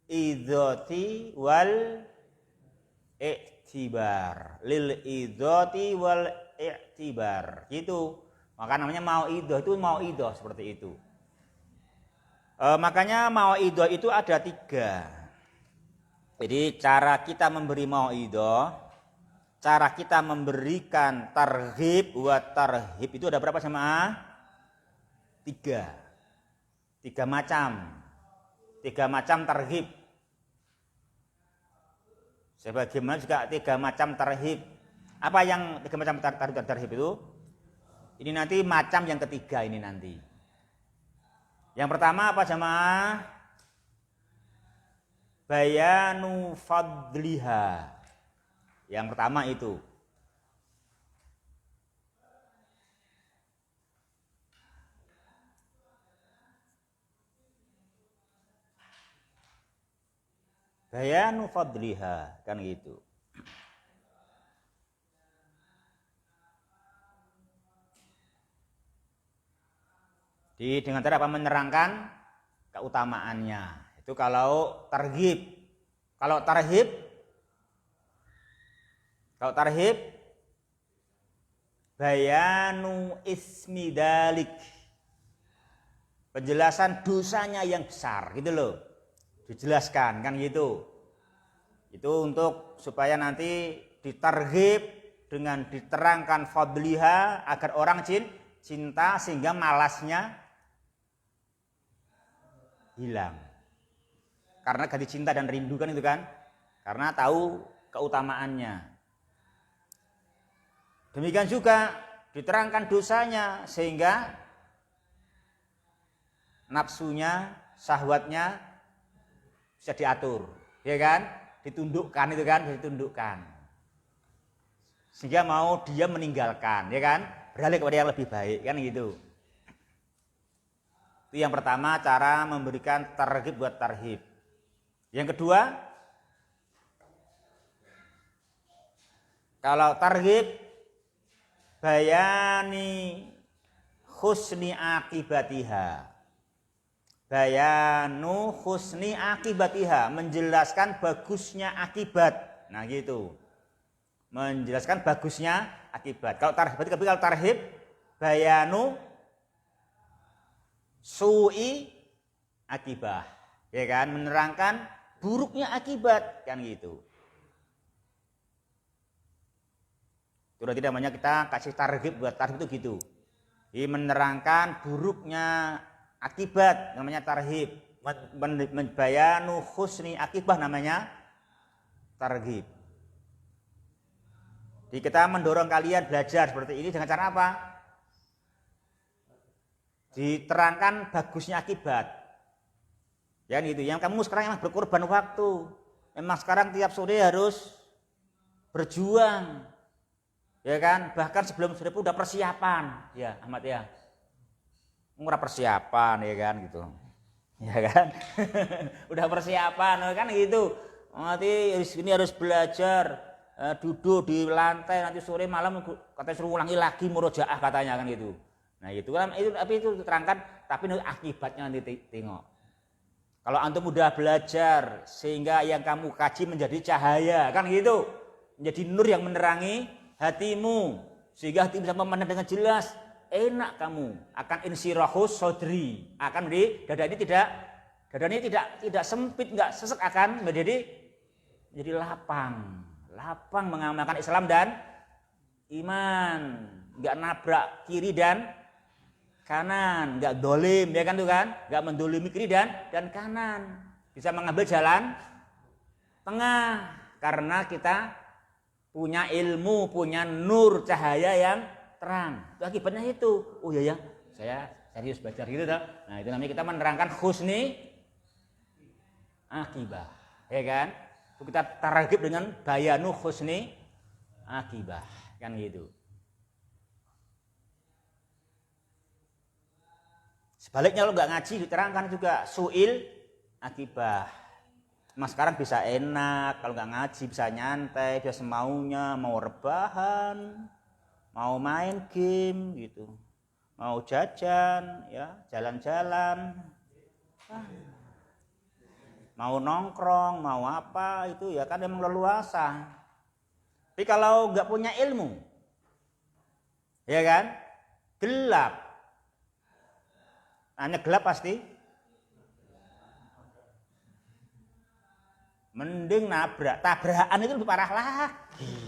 idzati wal i'tibar. Lil idzati wal i'tibar. Gitu. Maka namanya mauidhah, itu mauidhah seperti itu. Makanya mauidhah itu ada 3. Jadi cara kita memberi mauidhah, cara kita memberikan targhib wa tarhib itu ada berapa jemaah? 3 macam. 3 macam targhib. Sebagaimana juga 3 macam tarhib. Apa yang 3 macam tarhib itu? Ini nanti macam yang ketiga ini nanti. Yang pertama apa jemaah? Bayanu fadliha. Yang pertama itu. Bayanu fadliha, kan gitu. Dengan cara apa? Menerangkan keutamaannya. Itu kalau targhib. Kalau tarhib bayanu ismi dalik. Penjelasan dosanya yang besar gitu loh. Dijelaskan kan gitu. Itu untuk supaya nanti ditarghib dengan diterangkan fadliha agar orang cinta sehingga malasnya hilang. Karena ganti cinta dan rindu kan itu kan. Karena tahu keutamaannya. Demikian juga diterangkan dosanya sehingga nafsunya, syahwatnya bisa diatur, ya kan? Ditundukkan itu kan, ditundukkan. Sehingga mau dia meninggalkan, ya kan? Beralih kepada yang lebih baik kan gitu. Itu yang pertama cara memberikan targhib buat tarhib. Yang kedua, kalau targhib bayani husni akibatiha. Bayanu husni akibatiha, menjelaskan bagusnya akibat. Nah gitu. Menjelaskan bagusnya akibat. Kalau tarhib bayanu su'i akibah, ya kan, menerangkan buruknya akibat kan gitu. Itu tidak namanya kita kasih targhib buat tarhib itu gitu. Jadi menerangkan buruknya akibat namanya tarhib. Bayanu husni akibah namanya targhib. Jadi kita mendorong kalian belajar seperti ini dengan cara apa? Diterangkan bagusnya akibat. Ya gitu. Yang kamu sekarang yang berkorban waktu. Memang sekarang tiap sore harus berjuang. Ya kan? Bahkan sebelum sore pun udah persiapan. Ya, Ahmad ya. Ora persiapan ya kan gitu. Ya kan? Udah persiapan kan gitu. Nanti ini harus belajar duduk di lantai, nanti sore malam katanya suruh ulangi lagi murojaah katanya kan gitu. Nah itu kan itu diterangkan, tapi akibatnya nanti tengok. Kalau antum udah belajar sehingga yang kamu kaji menjadi cahaya kan gitu, menjadi nur yang menerangi hatimu sehingga hati bisa memandang dengan jelas, enak kamu akan insirahus sodri, akan menjadi dada ini tidak sempit, nggak sesek, akan menjadi lapang mengamalkan Islam dan iman, nggak nabrak kiri dan kanan, nggak dolim ya kan tuh kan, nggak mendolimi kiri dan kanan, bisa mengambil jalan tengah karena kita punya ilmu, punya nur cahaya yang terang. Itu akibatnya itu. Oh iya ya, saya serius belajar gitu toh. Nah itu namanya kita menerangkan husni akibah, ya kan? Itu kita targib dengan bayanu husni akibah, kan gitu. Sebaliknya lo nggak ngaji diterangkan juga suil akibah. Mas sekarang bisa enak, kalau nggak ngaji bisa nyantai, bisa semaunya, mau rebahan, mau main game gitu, mau jajan, ya jalan-jalan, mau nongkrong, mau apa itu ya kan memang leluasa. Tapi kalau nggak punya ilmu, ya kan, gelap, hanya gelap pasti. Mending tabrakan itu lebih parah lagi.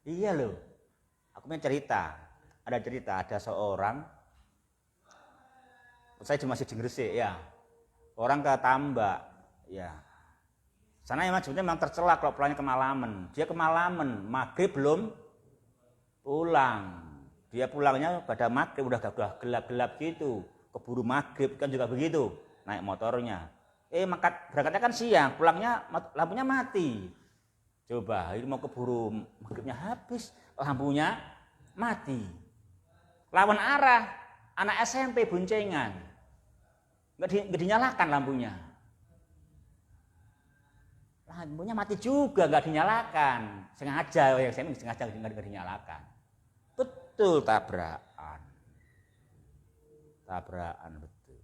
Iya loh, aku punya cerita. Ada seorang, saya masih di Gresik ya, orang ke Tambak, ya. Sana memang tercela kalau pulangnya kemalaman. Dia kemalaman, maghrib belum pulang. Dia pulangnya pada maghrib udah gelap-gelap gitu. Keburu maghrib kan juga begitu, naik motornya. Berangkatnya kan siang, pulangnya lampunya mati. Coba, ini mau keburu maghribnya habis, lampunya mati. Lawan arah, anak SMP boncengan, nggak dinyalakan lampunya. Lampunya mati juga, nggak dinyalakan, sengaja nggak dinyalakan. Betul tabrakan betul.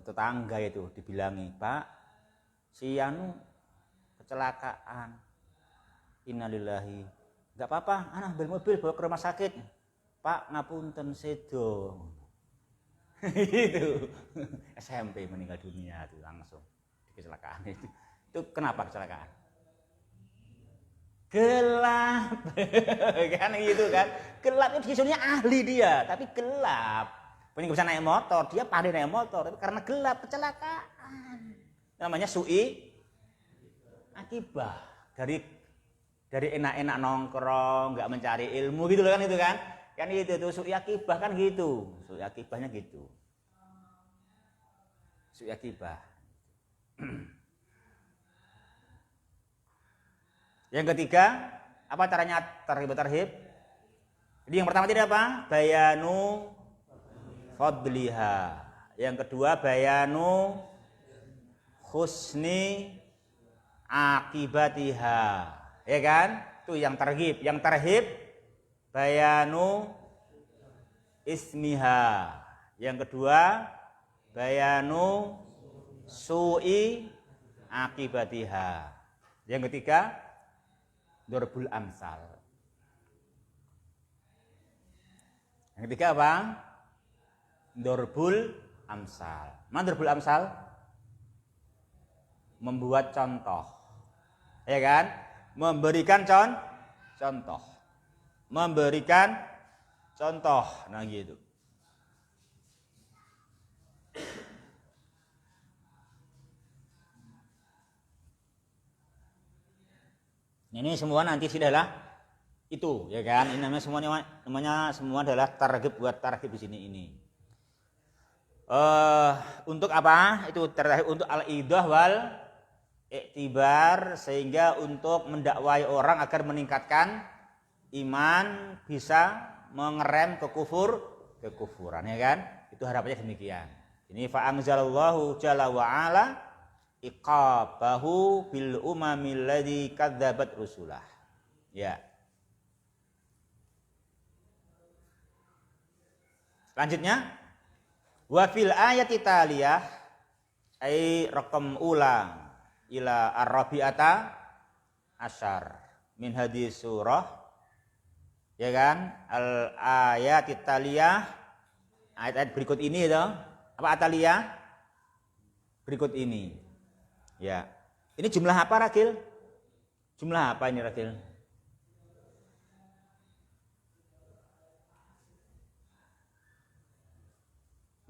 Tetangga itu dibilangi, Pak, si Anu kecelakaan, innalillahi, nggak apa-apa, anak ambil mobil bawa ke rumah sakit, Pak ngapunten sedo. Itu SMP meninggal dunia itu langsung di kecelakaan itu kenapa kecelakaan? Gelap. Kan gitu kan, gelap itu disuruhnya ahli dia, tapi gelap. Punya bisa naik motor, dia pandai naik motor, tapi karena gelap kecelakaan. Namanya su'i akibah. Dari enak-enak nongkrong, nggak mencari ilmu gitu loh kan itu kan. Kan itu tuh su'i akibah kan gitu. Su'i akibahnya gitu. Su'i akibah. Yang ketiga, apa caranya tarhib? Jadi yang pertama tadi apa? Bayanu fadliha. Yang kedua bayanu husni akibatiha. Ya kan? Itu yang tarhib. Yang tarhib bayanu ismiha. Yang kedua bayanu su'i akibatiha. Yang ketiga Dorbul amsal. Yang ketiga apa? Dorbul amsal. Mana dorbul amsal? Membuat contoh. Ya kan? Memberikan contoh. Memberikan contoh. Nah gitu. Ini semua nanti sudahlah itu, ya kan? Ini namanya semua adalah targhib, buat targhib di sini ini. Untuk apa? Itu targhib untuk al-idah wal iktibar sehingga untuk mendakwai orang agar meningkatkan iman, bisa mengerem kekufuran, ya kan? Itu harapannya demikian. Ini fa anzalallahu jalla wa ala iqabahu bil umamil ladzi kadzabat rusulah. Ya. Selanjutnya wa fil ayati taliyah ai raqam ula ila ar-rabi'ata asyar min hadis surah, ya kan, al ayati taliyah, ayat-ayat berikut ini itu apa ataliyah berikut ini, ya. Ini jumlah apa, Ragil? Jumlah apa ini, Ragil?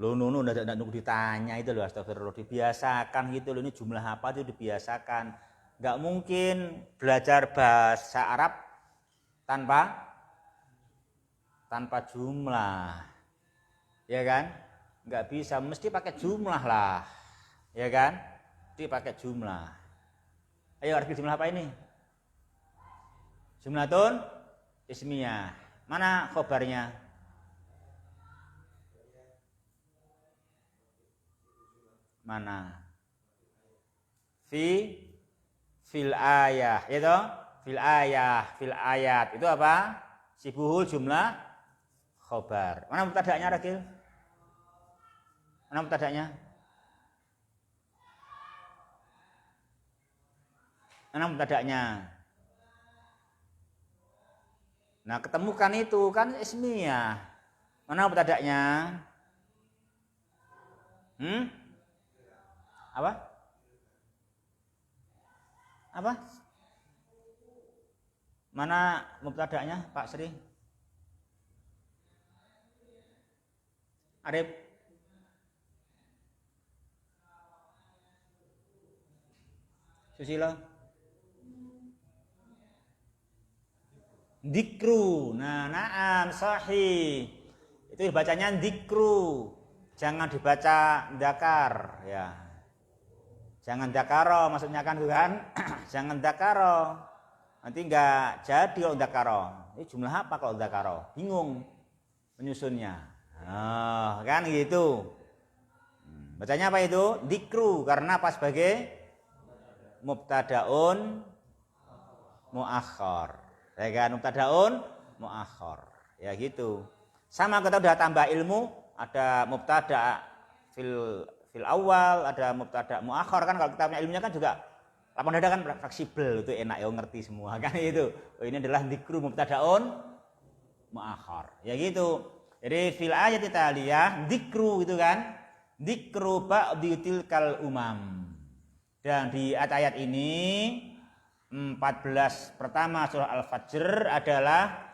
Lo nunu enggak nunggu ditanya itu loh, astagfirullah, dibiasakan gitu loh, ini jumlah apa itu dibiasakan. Enggak mungkin belajar bahasa Arab tanpa jumlah. Ya kan? Enggak bisa, mesti pakai jumlah lah. Ya kan? Mesti pakai jumlah. Ayo, arti jumlah apa ini? Jumlatun ismiyah. Mana khobarnya? Mana? Fil ayah, itu fil ayat itu apa? Sibuhul jumlah khobar. Mana mubtada'nya, Ragil? Mana mubtada'nya? Mana mubtada'nya? Nah, ketemukan itu kan ismiyah. Mana mubtada'nya? Apa? Mana mubtada'nya, Pak Sri? Arif? Susilo? Dikru. Nah, na'am, sahih. Itu dibacanya dikru. Jangan dibaca dakar, ya. Jangan dakaro, maksudnya kan itu kan. Jangan dakaro. Nanti enggak jadi kalau dakaro. Ini jumlah apa kalau dakaro? Bingung menyusunnya. Oh, kan gitu. Bacanya apa itu? Dikru, karena apa sebagai mubtadaun muakhar. Ya kan, mubtadaun muakhar. Ya gitu. Sama kita udah tambah ilmu, ada mubtada fil awal, ada mubtada muakhar kan. Kalau kita punya ilmunya kan juga lapan dada kan fleksibel, itu enak ya, ngerti semua kan itu. Oh, ini adalah dikru mubtadaun muakhar. Ya gitu. Jadi fil ayati taliyah dikru gitu kan. Dikru ba'di tilkal umam. Dan di ayat ini 14 pertama surah Al-Fajr adalah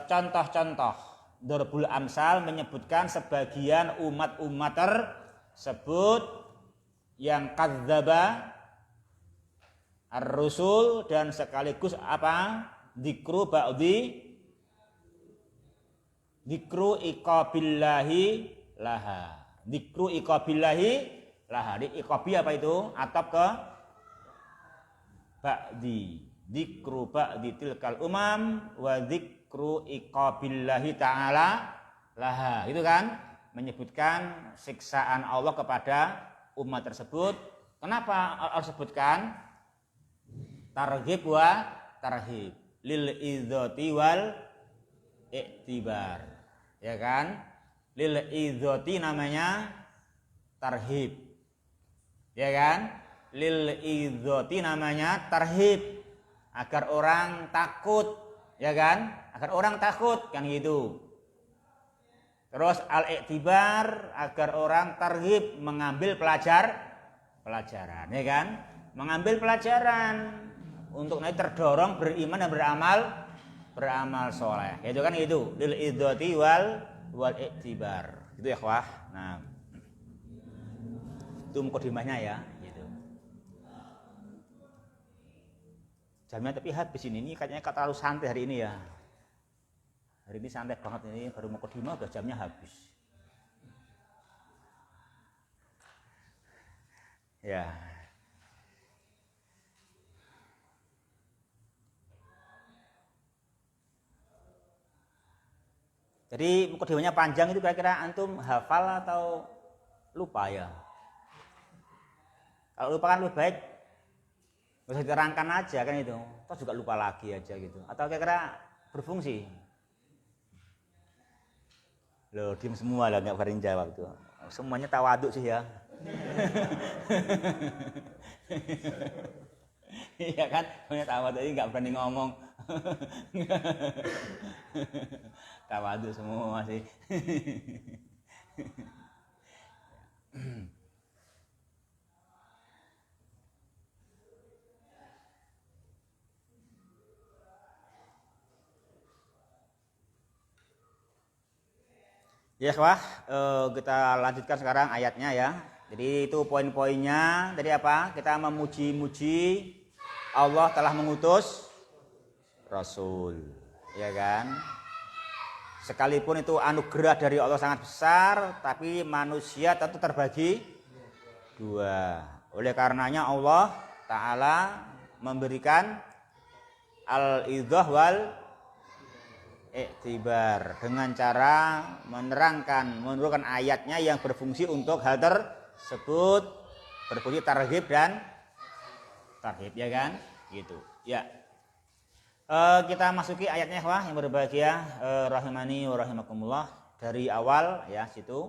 contoh-contoh. Dorbul Amsal menyebutkan sebagian umat-umat tersebut yang kadzdzaba ar-rusul dan sekaligus apa? Dikru ba'di dikru iqabillahi laha. Dikru iqabillahi laha. Di iqabi apa itu? Atap ke ba'di. Dikru ba'di tilkal umam wa dikru iqabillahi ta'ala laha. Itu kan menyebutkan siksaan Allah kepada umat tersebut. Kenapa Allah sebutkan? Targhib wa tarhib lil idzati wal iktibar. Ya kan? Lil idzati namanya tarhib. Ya kan? Lil idzati namanya tarhib, agar orang takut, ya kan? Agar orang takut kan gitu. Terus al-iktibar, agar orang tarhib, mengambil pelajaran, ya kan? Mengambil pelajaran untuk nanti terdorong beriman dan beramal soleh. Itu kan itu, lil idzati wal iktibar. Itu ya, wah. Nah, itu mukadimahnya ya, gitu. Jamnya tapi habis ini kayaknya terlalu santai hari ini ya. Hari ini santai banget, ini baru mukadimah udah jamnya habis. Ya. Jadi mukadimahnya panjang itu kira-kira antum hafal atau lupa ya? Kalau lupa kan lebih baik nggak usah diterangkan aja kan itu, terus juga lupa lagi aja gitu. Atau kira-kira berfungsi? Loh, diem semua lah nggak berani jawab tuh. Semuanya tawaduk sih ya. Iya kan, semuanya tawaduk ini nggak berani ngomong. Tawaduk semua sih. Ya, wah, kita lanjutkan sekarang ayatnya ya. Jadi itu poin-poinnya. Tadi apa? Kita memuji-muji Allah telah mengutus Rasul, ya kan? Sekalipun itu anugerah dari Allah sangat besar, tapi manusia tentu terbagi dua. Oleh karenanya Allah Ta'ala memberikan al-idhah wal iktibar dengan cara menurunkan ayatnya yang berfungsi untuk hal tersebut, berfungsi targhib dan tarhib, ya kan? Gitu. Ya. Kita masuki ayatnya wah yang berbahagia, rahimani wa rahimakumullah, dari awal ya situ.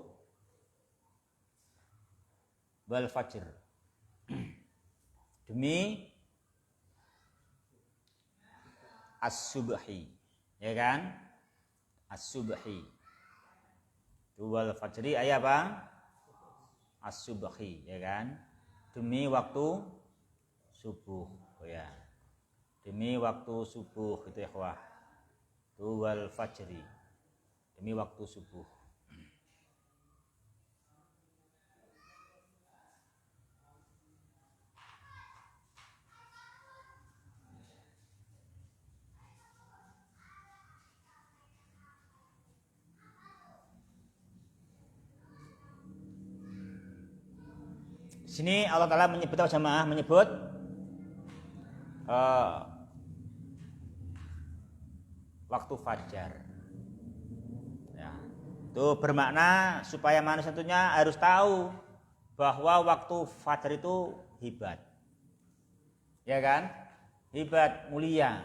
Wal fajr. Demi as-subhi. Ya kan? As-subhi. Wal fajri ayat apa? As-subhi, ya kan? Demi waktu subuh, oh ya. Demi waktu subuh itu ya ikhwah. Wal fajri. Demi waktu subuh. Sini Allah Ta'ala menyebut jamaah menyebut waktu fajar. Ya. Itu bermakna supaya manusia tentunya harus tahu bahwa waktu fajar itu hebat. Ya kan? Hebat, mulia.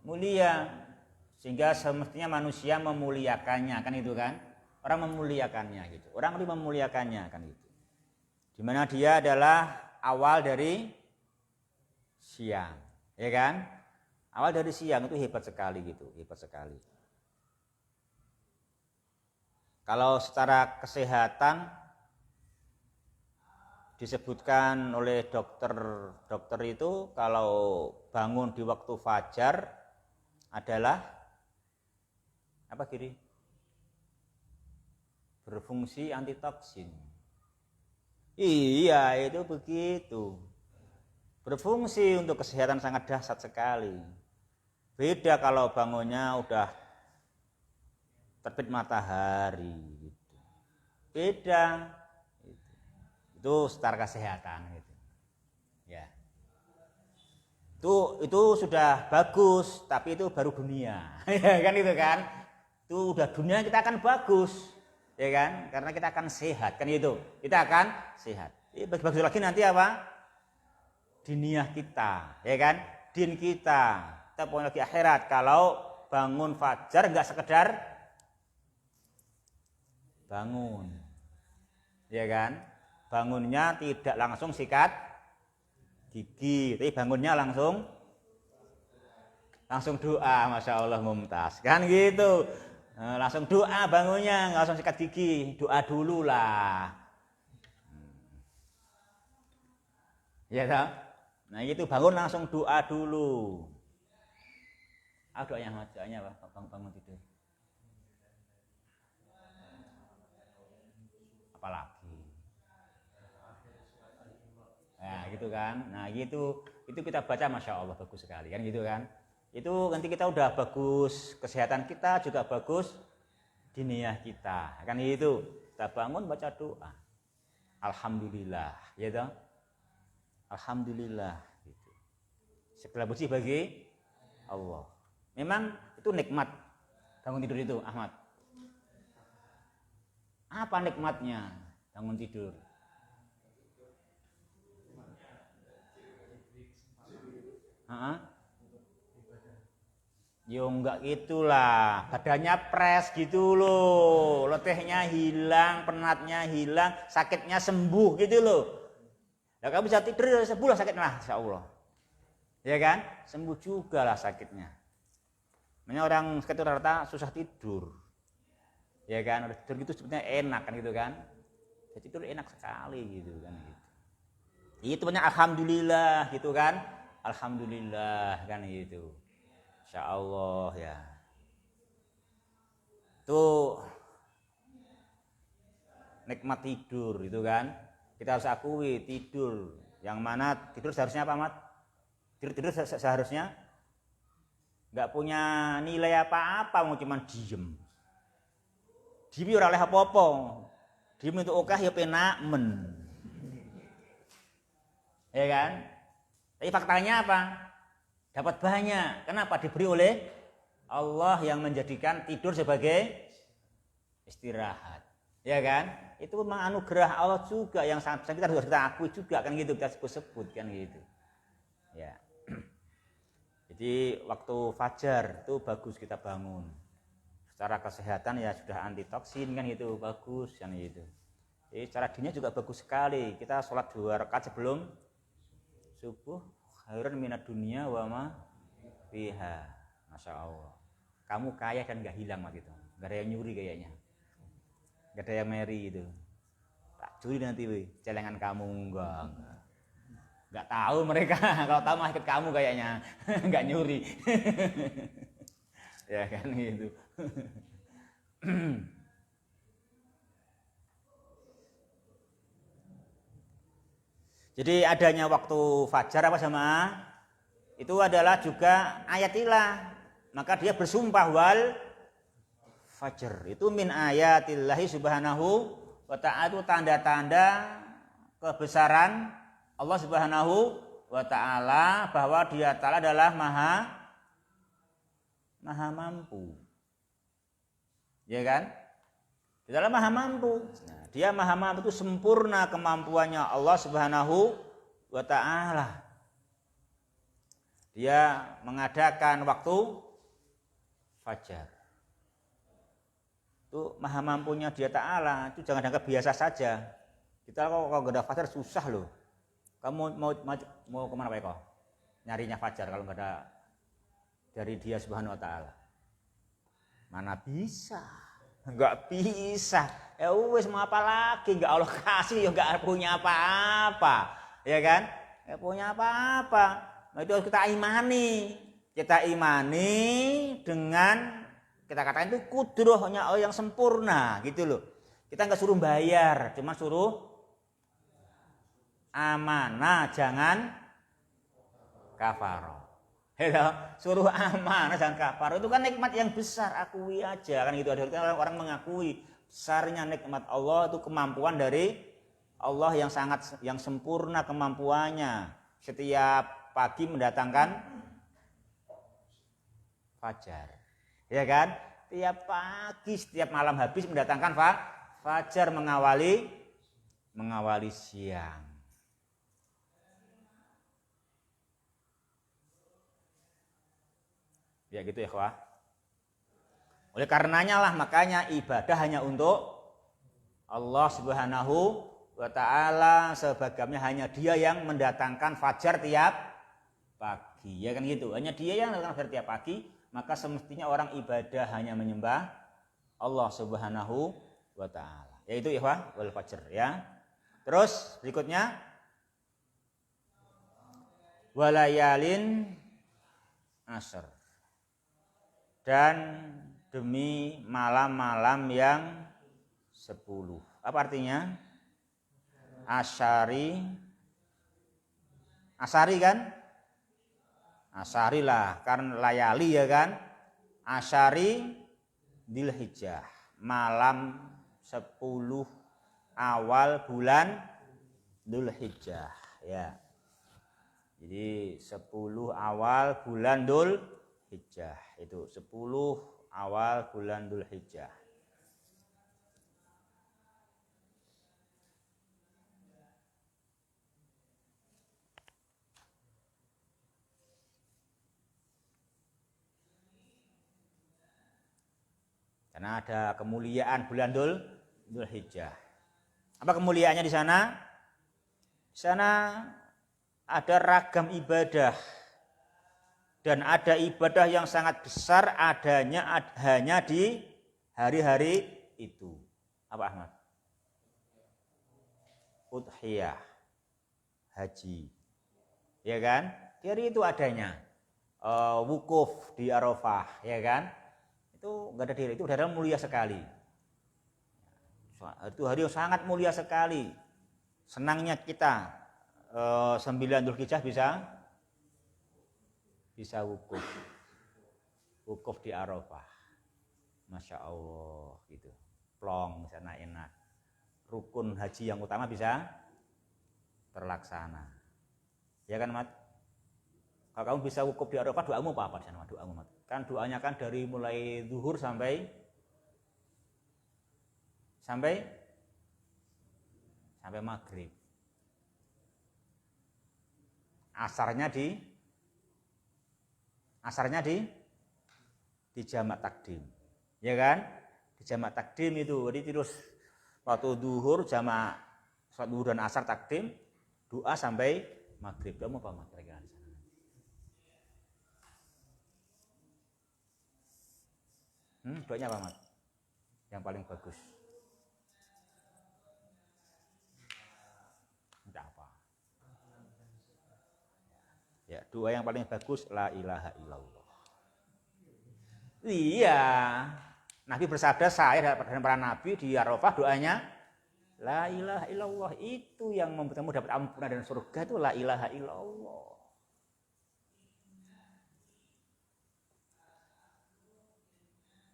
Mulia. Sehingga semestinya manusia memuliakannya, kan itu kan? Orang memuliakannya gitu. Orang lebih memuliakannya kan gitu. Di mana dia adalah awal dari siang, ya kan? Awal dari siang itu hebat sekali gitu, hebat sekali. Kalau secara kesehatan disebutkan oleh dokter itu kalau bangun di waktu fajar adalah apa kiri? Berfungsi antitoksin. Iya, itu begitu. Berfungsi untuk kesehatan sangat dahsyat sekali. Beda kalau bangunnya udah terbit matahari gitu. Beda. Itu secara kesehatan gitu. Ya. Itu sudah bagus, tapi itu baru dunia. Ya kan itu kan? Itu udah dunia kita akan bagus. Ya kan? Karena kita akan sehat kan itu. Kita akan sehat. Bagus lagi nanti apa? Diniyah kita, ya kan? Din kita. Kita punya lagi akhirat. Kalau bangun fajar enggak sekedar bangun. Ya kan? Bangunnya tidak langsung sikat gigi, tapi bangunnya langsung doa, Masya Allah mumtaz. Kan gitu. Langsung doa bangunnya, nggak langsung sikat gigi, doa dulu lah. Ya toh? Nah itu bangun langsung doa dulu. Doanya apa? Bangun tidur. Apalagi? Nah gitu kan. Nah gitu itu kita baca Masya Allah bagus sekali kan gitu kan. Itu nanti kita udah bagus, kesehatan kita juga bagus, diniyah kita. Kan itu, kita bangun baca doa. Alhamdulillah, ya toh? Alhamdulillah gitu. Segala puji bagi Allah. Memang itu nikmat. bangun tidur itu, Ahmad? Apa nikmatnya bangun tidur? Yo enggak gitulah, badannya pres gitu loh, letihnya hilang, penatnya hilang, sakitnya sembuh gitu loh. Ya kamu bisa tidur sebulan sakitnya lah, insya Allah. Ya kan? Sembuh juga lah sakitnya. Makanya orang sakit rata susah tidur. Ya kan? Udah tidur gitu sebetulnya enak kan gitu kan? Ya, tidur enak sekali gitu kan gitu. Itu banyak alhamdulillah gitu kan? Alhamdulillah kan gitu. Insya Allah ya. Tuh nikmat tidur itu kan. Kita harus akui tidur. Yang mana tidur seharusnya apa, Mat? Tidur seharusnya nggak punya nilai apa-apa, mau cuman diem. Diem ora oleh apa-apa. Diem itu oke ya penak men. Ya kan? Tapi faktanya apa? Dapat banyak. Kenapa? Diberi oleh Allah yang menjadikan tidur sebagai istirahat. Ya kan? Itu memang anugerah Allah juga yang sangat besar, kita harus kita akui juga kan gitu, kita sebut-sebut kan gitu. Ya. Jadi waktu fajar itu bagus kita bangun. Secara kesehatan ya sudah anti toksin kan gitu, bagus kan gitu. Jadi secara dinnya juga bagus sekali. Kita sholat 2 rakaat sebelum subuh, khairun minad dunya wa ma fiha. Masya Allah. Kamu kaya dan gak hilang mak gitu. Gak ada yang nyuri kayaknya. Gak ada yang meri gitu. Tak curi nanti weh, celengan kamu enggak. Gak tahu mereka. Kalau tahu mah ikut kamu kayaknya. Gak nyuri. Ya kan gitu. Jadi adanya waktu fajar apa sama? Itu adalah juga ayatilah. Maka dia bersumpah wal fajar. Itu min ayatillahi subhanahu wa ta'ala, itu tanda-tanda kebesaran Allah subhanahu wa ta'ala, bahwa dia ta'ala adalah maha mampu. Ya kan? Dia adalah maha mampu. Nah, dia maha mampu itu sempurna kemampuannya Allah subhanahu wa ta'ala. Dia mengadakan waktu fajar. Itu maha mampunya dia ta'ala. Itu jangan dianggap biasa saja. Kita kalau nggak ada fajar susah loh. Kamu mau kemana Pak Eko? Nyarinya fajar kalau nggak ada dari dia subhanahu wa ta'ala. Mana bisa? Nggak bisa. Ya wes mau apa lagi? Nggak Allah kasih ya nggak punya apa-apa. Ya kan? Nggak punya apa-apa. Nah, itu harus kita imani. Kita imani dengan kita katakan itu kudrohnya Allah yang sempurna gitu loh. Kita nggak suruh bayar, cuma suruh amanah, jangan kafaroh. Suruh amanah jangan kafaroh. Itu kan nikmat yang besar, akui aja kan gitu. Ada orang mengakui besarnya nikmat Allah, itu kemampuan dari Allah yang sempurna kemampuannya. Setiap pagi mendatangkan fajar. Ya kan? Tiap pagi, setiap malam habis mendatangkan fajar, mengawali siang. Ya gitu ya, Wah. Oleh karenanya lah makanya ibadah hanya untuk Allah Subhanahu wa ta'ala, sebagaimana hanya Dia yang mendatangkan fajar tiap pagi. Ya kan gitu. Hanya Dia yang mendatangkan fajar tiap pagi, maka semestinya orang ibadah hanya menyembah Allah Subhanahu wa ta'ala. Yaitu ikhwah wal fajr ya. Terus berikutnya walayalin asr. Dan demi malam-malam yang 10. Apa artinya? Asari kan? Asari lah, karena layali ya kan? Asari Dzulhijjah, malam 10 awal bulan Dzulhijjah ya. Jadi 10 awal bulan Hijjah. Itu 10 awal bulan Dzulhijjah. Karena ada kemuliaan bulan Dzulhijjah. Apa kemuliaannya di sana? Di sana ada ragam ibadah. Dan ada ibadah yang sangat besar adanya hanya di hari-hari itu. Apa Ahmad? Udhiyah, haji. Ya kan? Di hari itu adanya. Wukuf di Arafah, ya kan? Itu enggak ada diri, itu adalah mulia sekali. Itu hari yang sangat mulia sekali. Senangnya kita 9 Dzulhijjah bisa wukuf di Arafah. Masya Allah gitu. Plong sana enak. Rukun haji yang utama bisa terlaksana. Ya kan Mat? Kalau kamu bisa wukuf di Arafah, doamu apa di sana? Doamu Mat. Kan doanya kan dari mulai zuhur sampai maghrib. Asarnya di jamak takdim. Ya kan? Di jamak takdim itu. Jadi terus waktu zuhur jamak salat zuhur dan asar takdim, doa sampai maghrib. Kamu apa Mat kira-kira di sana? Doanya apa Mat? Yang paling bagus. Enggak apa. Ya, doa yang paling bagus la ilaha illallah. Iya. Nabi bersabda, saya dan para nabi di Arafah doanya la ilaha illallah. Itu yang membuat kamu dapat ampunan dan surga, itu la ilaha illallah.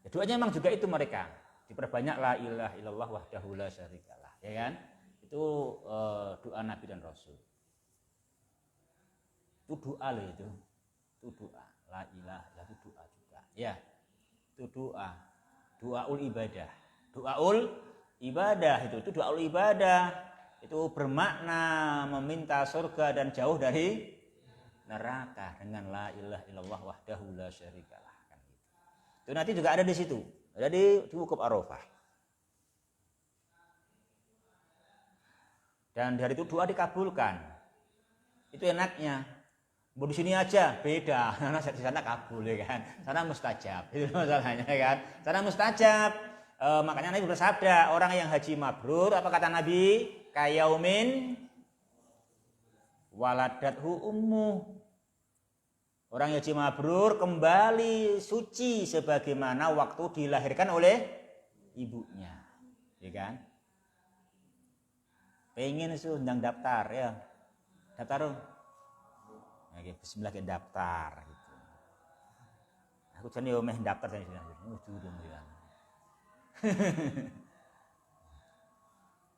Ya, doanya memang juga itu mereka. Diperbanyak la ilaha illallah wahdahu la syarikalah, ya kan? Itu doa Nabi dan Rasul. Itu doa loh itu. Itu doa. La ilaha itu doa juga. Ya. Itu doa. Doaul ibadah. Doaul ibadah itu doaul ibadah. Itu bermakna meminta surga dan jauh dari neraka dengan la ilaha illallah wahdahu la syarikalah. Itu nanti juga ada di situ. Ada di wukuf Arafah. Dan dari itu doa dikabulkan. Itu enaknya. Mau di sini aja beda. Karena di sana kabul ya kan. Sana mustajab. Itu masalahnya kan. Sana mustajab. Makanya Nabi bersabda, orang yang haji mabrur, apa kata Nabi? Kayaumin waladathu ummu. Orang yang haji mabrur kembali suci sebagaimana waktu dilahirkan oleh ibunya. Ya kan? Pengen sih undang daftar ya. Daftar dong. Oke, bismillah ke daftar gitu. Aku jadi omeh daftar dari sini. Judul bilang.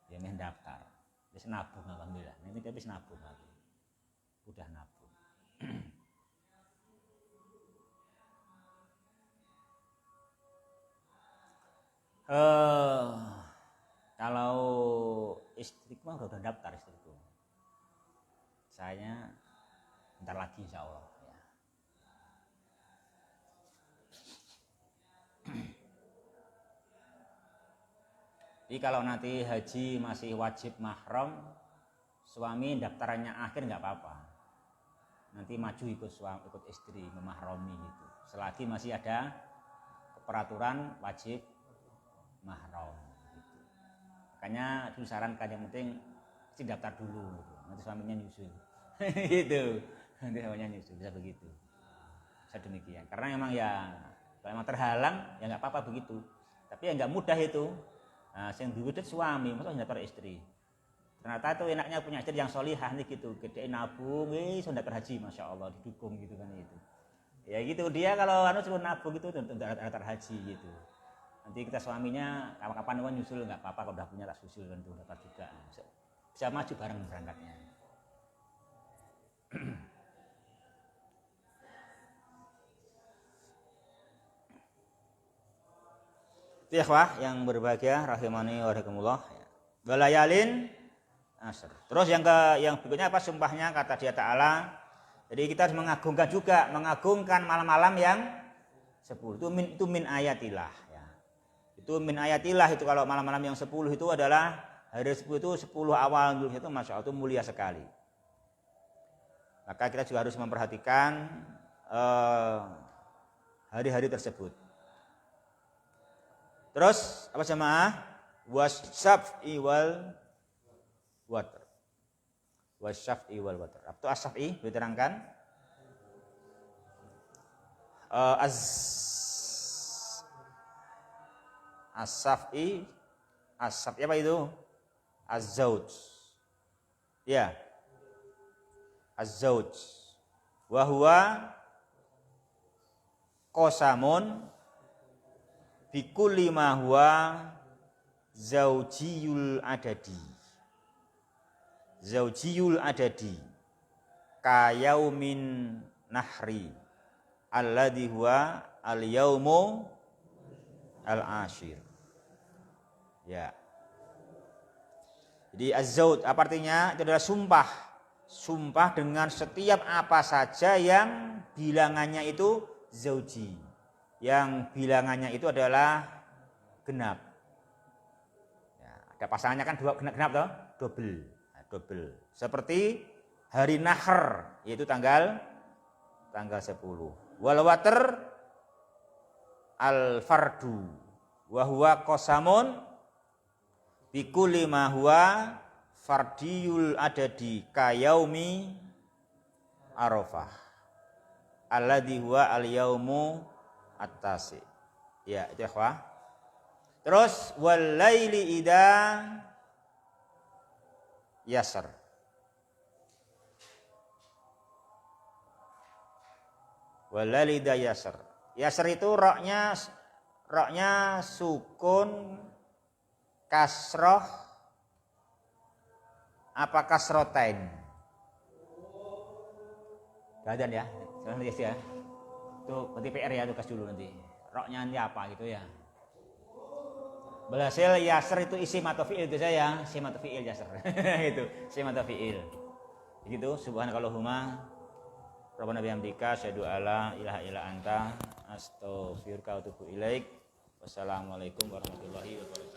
Ya meh daftar. Wis nabung alhamdulillah. Nanti tapi nabung aku. Udah nabung. Kalau istriku mah udah daftar istriku. Saya bentar lagi insya Allah ya. Jadi kalau nanti haji masih wajib mahram, suami daftarannya akhir nggak apa-apa. Nanti maju ikut suami, ikut istri memahromi gitu. Selagi masih ada peraturan wajib mahram. Gitu. Makanya disarankan yang penting si daftar dulu, gitu. Nanti suaminya nyusul. Gitu. Nanti suaminya nyusul bisa begitu. Bisa demikian. Karena memang ya kalau memang terhalang ya nggak apa-apa begitu. Tapi ya nggak mudah itu. Nah, yang diwujud suami, maksudnya daftar istri. Ternyata itu enaknya punya istri yang solihah nih gitu, gedein nabung, sudah haji, masya Allah didukung gitu kan itu. Ya gitu dia kalau suruh nabung gitu untuk daftar haji gitu. Nanti kita suaminya kapan-kapan nyusul nggak apa-apa kalau udah punya tak susul kan tuh daftar juga. Bisa maju bareng berangkatnya. Itu ya ikhwah yang berbahagia rahimani wa rahimakumullah. Walayalin asr. Terus yang berikutnya apa sumpahnya, kata dia Ta'ala. Jadi kita harus mengagungkan juga, mengagungkan malam-malam yang 10. Itu min ayatillah ya. Itu min ayatillah itu kalau malam-malam yang 10 itu adalah hari 10 itu 10 awal dulu itu Masya Allah itu mulia sekali. Maka kita juga harus memperhatikan hari-hari tersebut. Terus apa jemaah? Wasyaf'i wal watr. Wasyaf'i wal watr. Apa itu as-syaf'i? Diterangkan. As-syaf'i. As-syaf'i apa itu? Az-zawj. Ya. Az-zawj. Wa huwa qasamun bikulli ma huwa zaujiyul adadi. Zaujiyul adadi kayaumin nahri alladhi huwa al-yaumu al-ashir. Ya. Jadi az-zauj apa artinya? Itu adalah sumpah. Sumpah dengan setiap apa saja yang bilangannya itu zauji. Yang bilangannya itu adalah genap. Ya, ada pasangannya kan genap toh? Double. Double. Seperti hari Nahr yaitu tanggal 10. Wal watr al fardu wa huwa qasamun bi kulli ma huwa fardiyul adadi kayaumi arafah alladhi huwa al yaumu at-tasi. Ya, itu ikhwah. Terus wal laili idza yasr. Walalida yasr. Yasr itu roknya sukun kasroh apa kasrotain. Gadan ya. Nanti ya. Itu nanti PR ya, tugas dulu nanti. Roknya nanti apa gitu ya. Berhasil yasr itu isim atau fi'il itu saya, isim atau fi'il yasr. Itu isim atau fi'il. Begitu, subhanakallahumma rabbana bihamdika asyhadu alla ilaha illa anta astaghfiruka wa atubu ilaik. Wassalamualaikum warahmatullahi wabarakatuh.